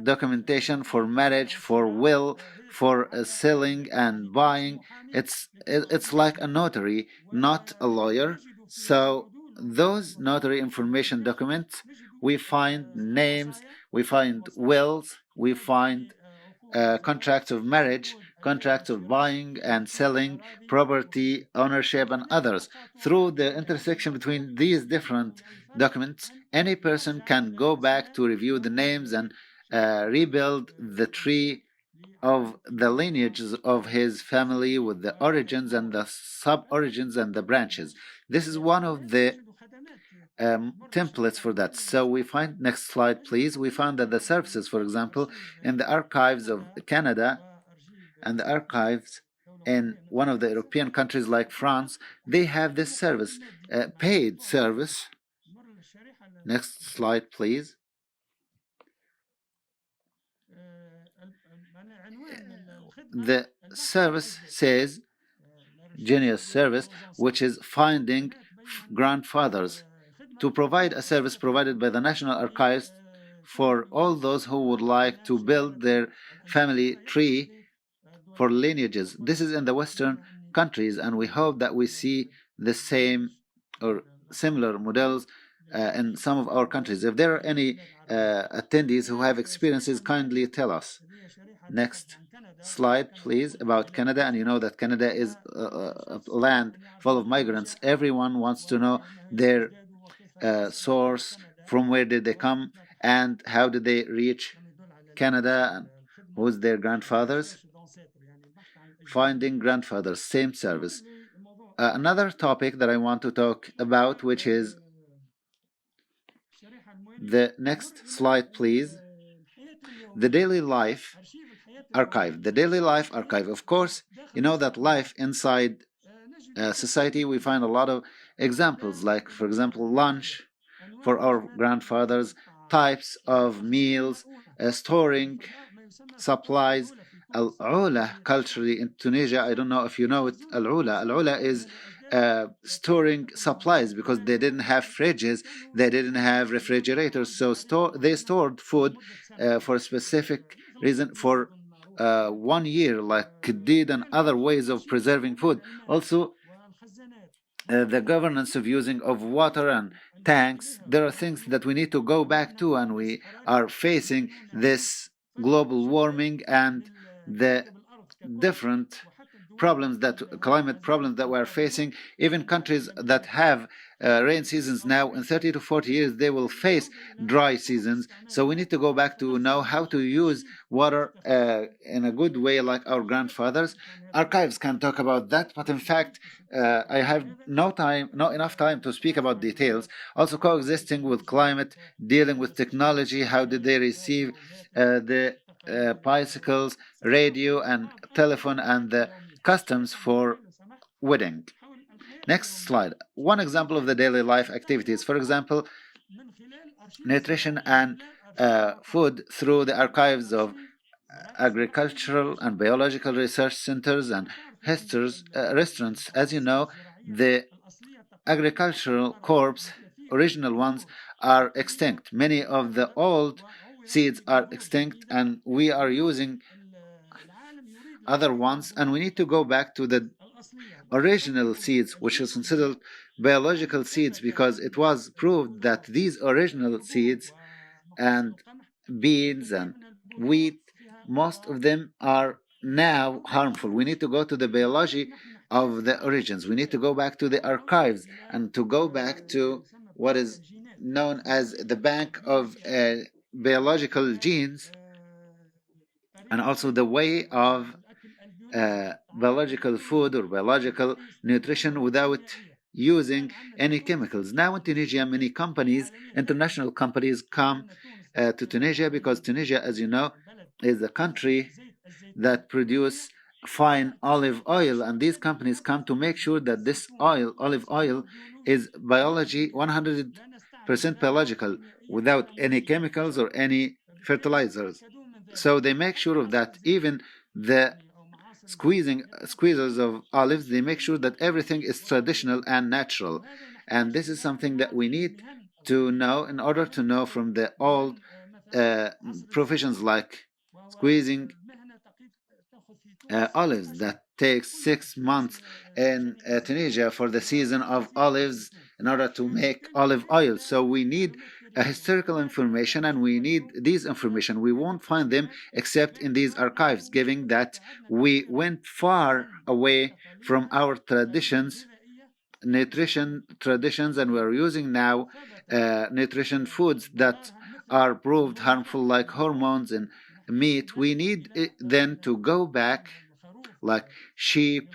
documentation for marriage, for will, for selling and buying. It's like a notary, not a lawyer. So those notary information documents, we find names, we find wills, we find contracts of marriage, contracts of buying and selling, property ownership, and others. Through the intersection between these different documents, any person can go back to review the names and rebuild the tree of the lineages of his family, with the origins and the sub-origins and the branches. This is one of the templates for that. So we find, next slide please, we found that the services, for example, in the archives of Canada, and the archives in one of the European countries like France, they have this service, paid service. Next slide, please. The service says Genius Service, which is finding grandfathers, to provide a service provided by the National Archives for all those who would like to build their family tree for lineages. This is in the Western countries, and we hope that we see the same or similar models in some of our countries. If there are any attendees who have experiences, kindly tell us. Next slide, please, about Canada. And you know that Canada is a land full of migrants. Everyone wants to know their source, from where did they come, and how did they reach Canada, and who's their grandfathers. Finding grandfathers, same service. Another topic that I want to talk about, which is the next slide, please. The daily life archive. The daily life archive. Of course, you know that life inside society, we find a lot of examples, like, for example, lunch for our grandfathers, types of meals, storing supplies. Al-Ula, culturally in Tunisia, I don't know if you know it, Al-Ula. Al-Ula is storing supplies, because they didn't have fridges, they didn't have refrigerators, so they stored food for a specific reason for 1 year, like Kedid and other ways of preserving food. Also, the governance of using of water and tanks, there are things that we need to go back to, and we are facing this global warming and the different problems, that climate problems that we're facing. Even countries that have rain seasons now, in 30 to 40 years they will face dry seasons. So we need to go back to know how to use water in a good way, like our grandfathers. Archives can talk about that, but in fact I have not enough time to speak about details. Also, coexisting with climate, dealing with technology, how did they receive the bicycles, radio and telephone, and the customs for wedding. Next slide. One example of the daily life activities, for example, nutrition and food through the archives of agricultural and biological research centers and restaurants. As you know, the agricultural crops, original ones, are extinct. Many of the old seeds are extinct, and we are using other ones, and we need to go back to the original seeds, which is considered biological seeds, because it was proved that these original seeds and beans and wheat, most of them are now harmful. We need to go to the biology of the origins. We need to go back to the archives and to go back to what is known as the bank of biological genes, and also the way of biological food or biological nutrition without using any chemicals. Now in Tunisia, many companies, international companies, come to Tunisia, because Tunisia, as you know, is a country that produce fine olive oil, and these companies come to make sure that this olive oil, is biology 100% biological, without any chemicals or any fertilizers. So they make sure of that. Even the squeezers of olives, they make sure that everything is traditional and natural. And this is something that we need to know in order to know from the old professions, like squeezing olives, that takes 6 months in Tunisia for the season of olives in order to make olive oil. So we need historical information, and we need these information. We won't find them except in these archives, given that we went far away from our nutrition traditions, and we're using now nutrition foods that are proved harmful, like hormones and meat. We need then to go back, like sheep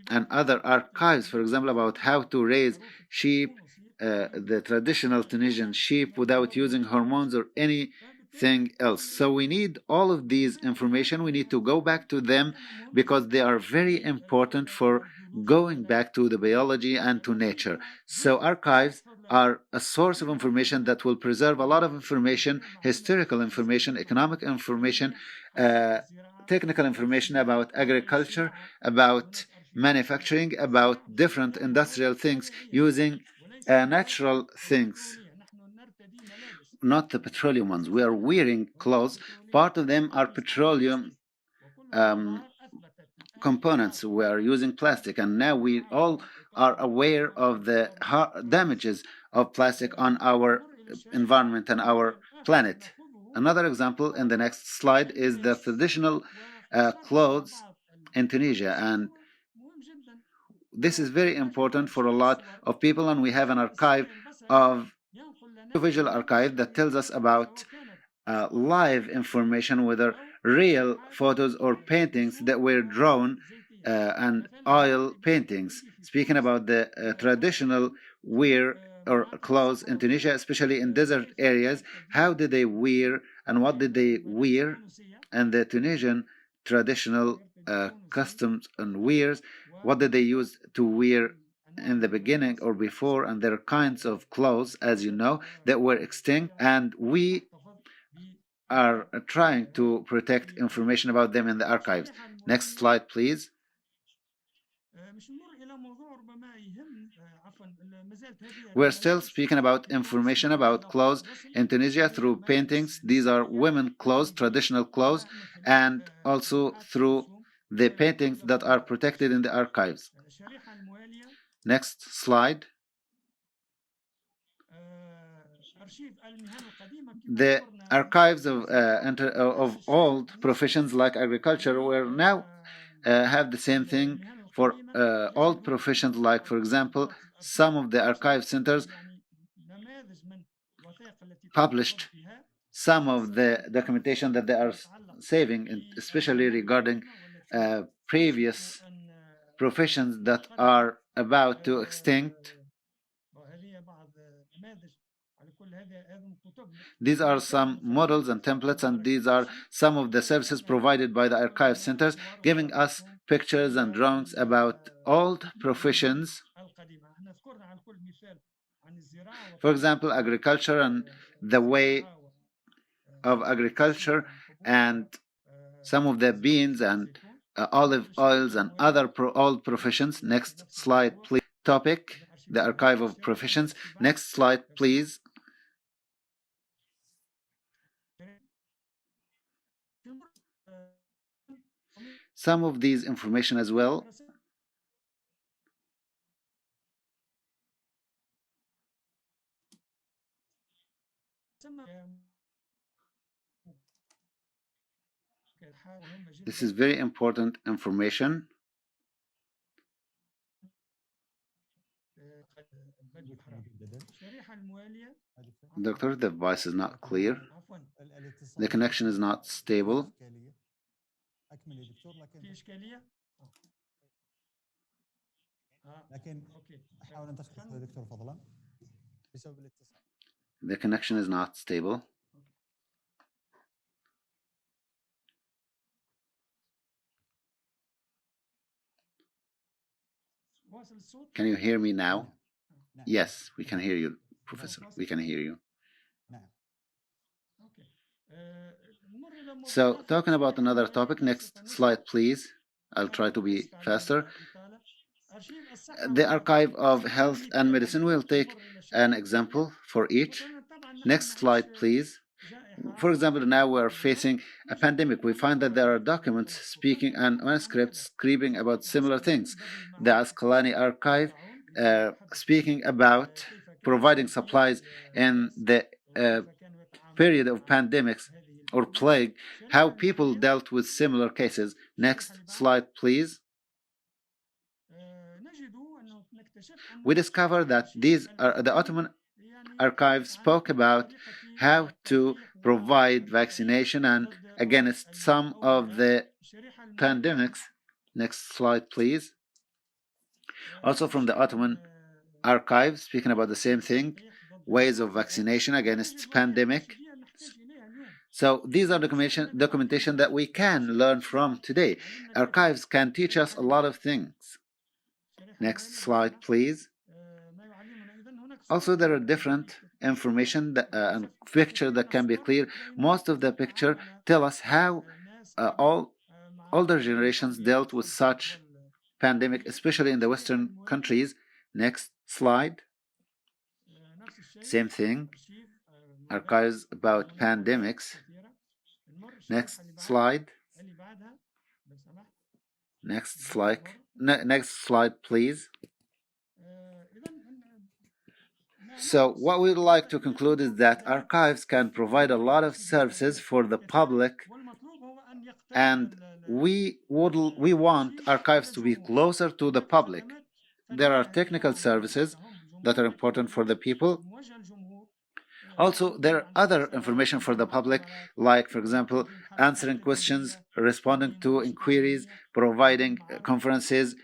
and other archives, for example, about how to raise sheep, the traditional Tunisian sheep, without using hormones or any anything else. So we need all of these information. We need to go back to them because they are very important for going back to the biology and to nature. So archives are a source of information that will preserve a lot of information, historical information, economic information, technical information about agriculture, about manufacturing, about different industrial things using natural things, not the petroleum ones. We are wearing clothes. Part of them are petroleum components. We are using plastic, and now we all are aware of the damages of plastic on our environment and our planet. Another example in the next slide is the traditional clothes in Tunisia, and this is very important for a lot of people, and we have an archive of visual archive that tells us about live information, whether real photos or paintings that were drawn and oil paintings, speaking about the traditional wear or clothes in Tunisia, especially in desert areas. How did they wear and what did they wear, and the Tunisian traditional customs and wears, what did they use to wear in the beginning or before, and there are kinds of clothes, as you know, that were extinct, and we are trying to protect information about them in the archives. Next slide, please. We're still speaking about information about clothes in Tunisia through paintings. These are women clothes, traditional clothes, and also through the paintings that are protected in the archives. Next slide. The archives of old professions like agriculture were now have the same thing for old professions, like, for example, some of the archive centers published some of the documentation that they are saving, especially regarding previous professions that are about to extinct. These are some models and templates, and these are some of the services provided by the archive centers, giving us pictures and drawings about old professions. For example, agriculture and the way of agriculture, and some of the beans and olive oils and other old professions. Next slide, please. Topic, the archive of professions. Next slide, please. Some of these information as well. This is very important information. Doctor, the voice is not clear. The connection is not stable. The connection is not stable. Can you hear me now? Yes, we can hear you, Professor. We can hear you. So, talking about another topic, next slide, please. I'll try to be faster. The archive of health and medicine, will take an example for each. Next slide, please. For example, now we are facing a pandemic. We find that there are documents speaking and manuscripts screaming about similar things. The Ascalani archive speaking about providing supplies in the period of pandemics or plague, how people dealt with similar cases. Next slide, please. We discover that these are the Ottoman archive spoke about how to provide vaccination and against some of the pandemics. Next slide, please. Also from the Ottoman archive, speaking about the same thing, ways of vaccination against pandemic. So these are documentation that we can learn from today. Archives can teach us a lot of things. Next slide, please. Also, there are different information and picture that can be clear. Most of the picture tell us how all older generations dealt with such pandemic, especially in the Western countries. Next slide. Same thing. Archives about pandemics. Next slide. Next slide. Next slide, please. So what we'd like to conclude is that archives can provide a lot of services for the public, and we want archives to be closer to the public. There are technical services that are important for the people. Also, there are other information for the public, like, for example, answering questions, responding to inquiries, providing conferences,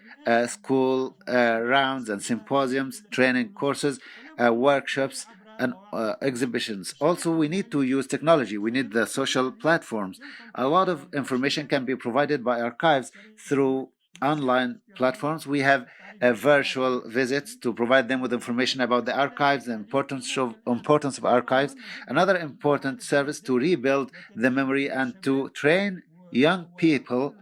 school rounds and symposiums, training courses, workshops, and exhibitions. Also, we need to use technology. We need the social platforms. A lot of information can be provided by archives through online platforms. We have virtual visits to provide them with information about the archives, the importance of archives. Another important service to rebuild the memory and to train young people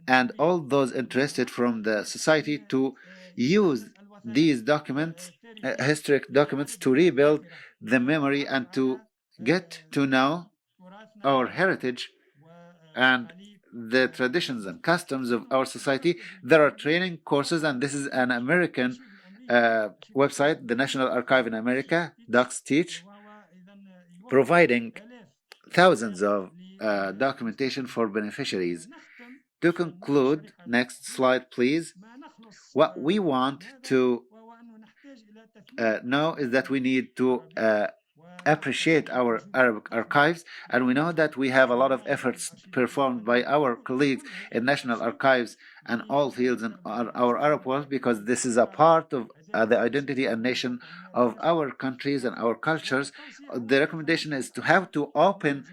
and all those interested from the society to use these documents, historic documents, to rebuild the memory and to get to know our heritage and the traditions and customs of our society. There are training courses, and this is an American website, the National Archive in America, Docs Teach, providing thousands of documentation for beneficiaries. To conclude, next slide, please. What we want to know is that we need to appreciate our Arabic archives, and we know that we have a lot of efforts performed by our colleagues in national archives and all fields in our Arab world, because this is a part of the identity and nation of our countries and our cultures. The recommendation is to have to open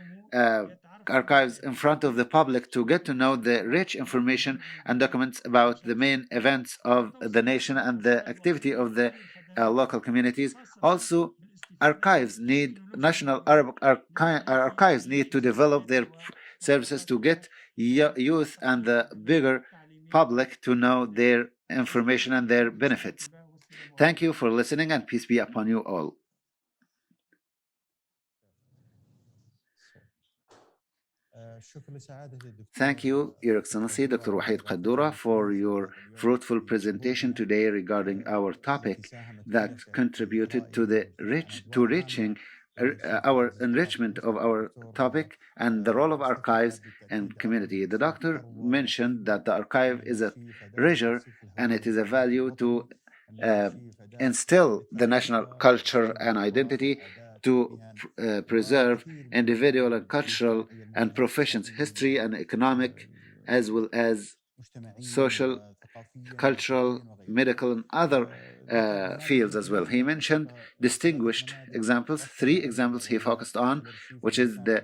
archives in front of the public to get to know the rich information and documents about the main events of the nation and the activity of the local communities. Also, national Arabic archives need to develop their services to get youth and the bigger public to know their information and their benefits. Thank you for listening, and peace be upon you all. Thank you, Your Excellency, Dr. Wahid Qaddura, for your fruitful presentation today regarding our topic that contributed to reaching our enrichment of our topic and the role of archives and community. The doctor mentioned that the archive is a treasure and it is a value to instill the national culture and identity, to preserve individual and cultural and professions, history and economic, as well as social, cultural, medical, and other fields as well. He mentioned distinguished examples, 3 examples he focused on, which is the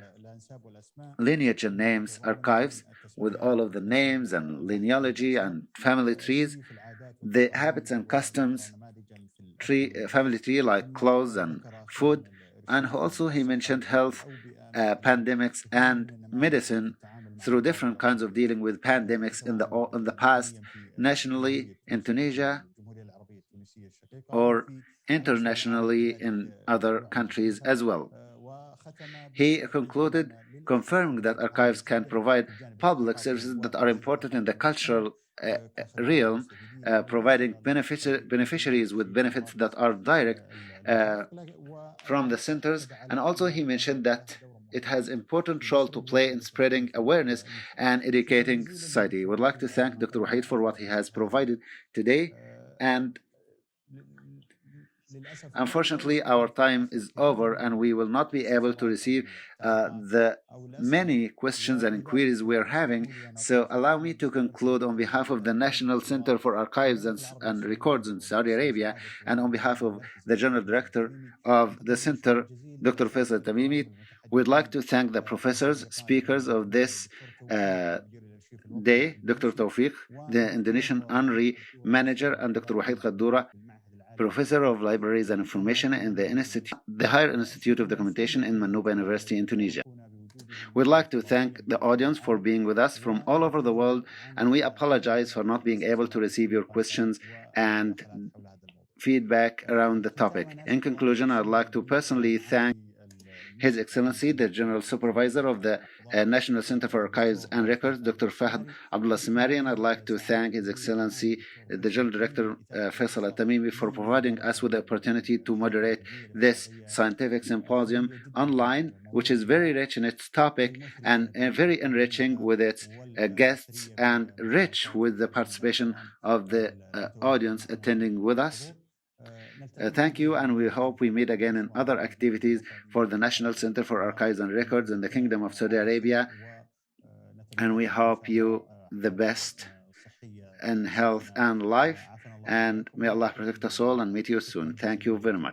lineage and names archives with all of the names and linealogy and family trees, the habits and customs family tree like clothes and food, and also he mentioned health, pandemics, and medicine through different kinds of dealing with pandemics in the past, nationally in Tunisia or internationally in other countries as well. He concluded, confirming that archives can provide public services that are important in the cultural realm, providing beneficiaries with benefits that are direct from the centers. And also he mentioned that it has important role to play in spreading awareness and educating society. We'd like to thank Dr. Wahid for what he has provided today, and Unfortunately, our time is over and we will not be able to receive the many questions and inquiries we are having. So allow me to conclude on behalf of the National Center for Archives and Records in Saudi Arabia and on behalf of the General Director of the Center, Dr. Faisal Tamimi. We'd like to thank the professors, speakers of this day, Dr. Tawfiq, the Indonesian Henri manager, and Dr. Wahid Qaddura, Professor of Libraries and Information in the Higher Institute of Documentation in Manuba University in Tunisia. We'd like to thank the audience for being with us from all over the world, and we apologize for not being able to receive your questions and feedback around the topic. In conclusion, I'd like to personally thank His Excellency, the General Supervisor of the National Center for Archives and Records, Dr. Fahd Abdullah Simari, and I'd like to thank His Excellency, the General Director Faisal Al-Tamimi, for providing us with the opportunity to moderate this scientific symposium online, which is very rich in its topic and very enriching with its guests and rich with the participation of the audience attending with us. Thank you, and we hope we meet again in other activities for the National Center for Archives and Records in the Kingdom of Saudi Arabia. And we hope you the best in health and life. And may Allah protect us all and meet you soon. Thank you very much.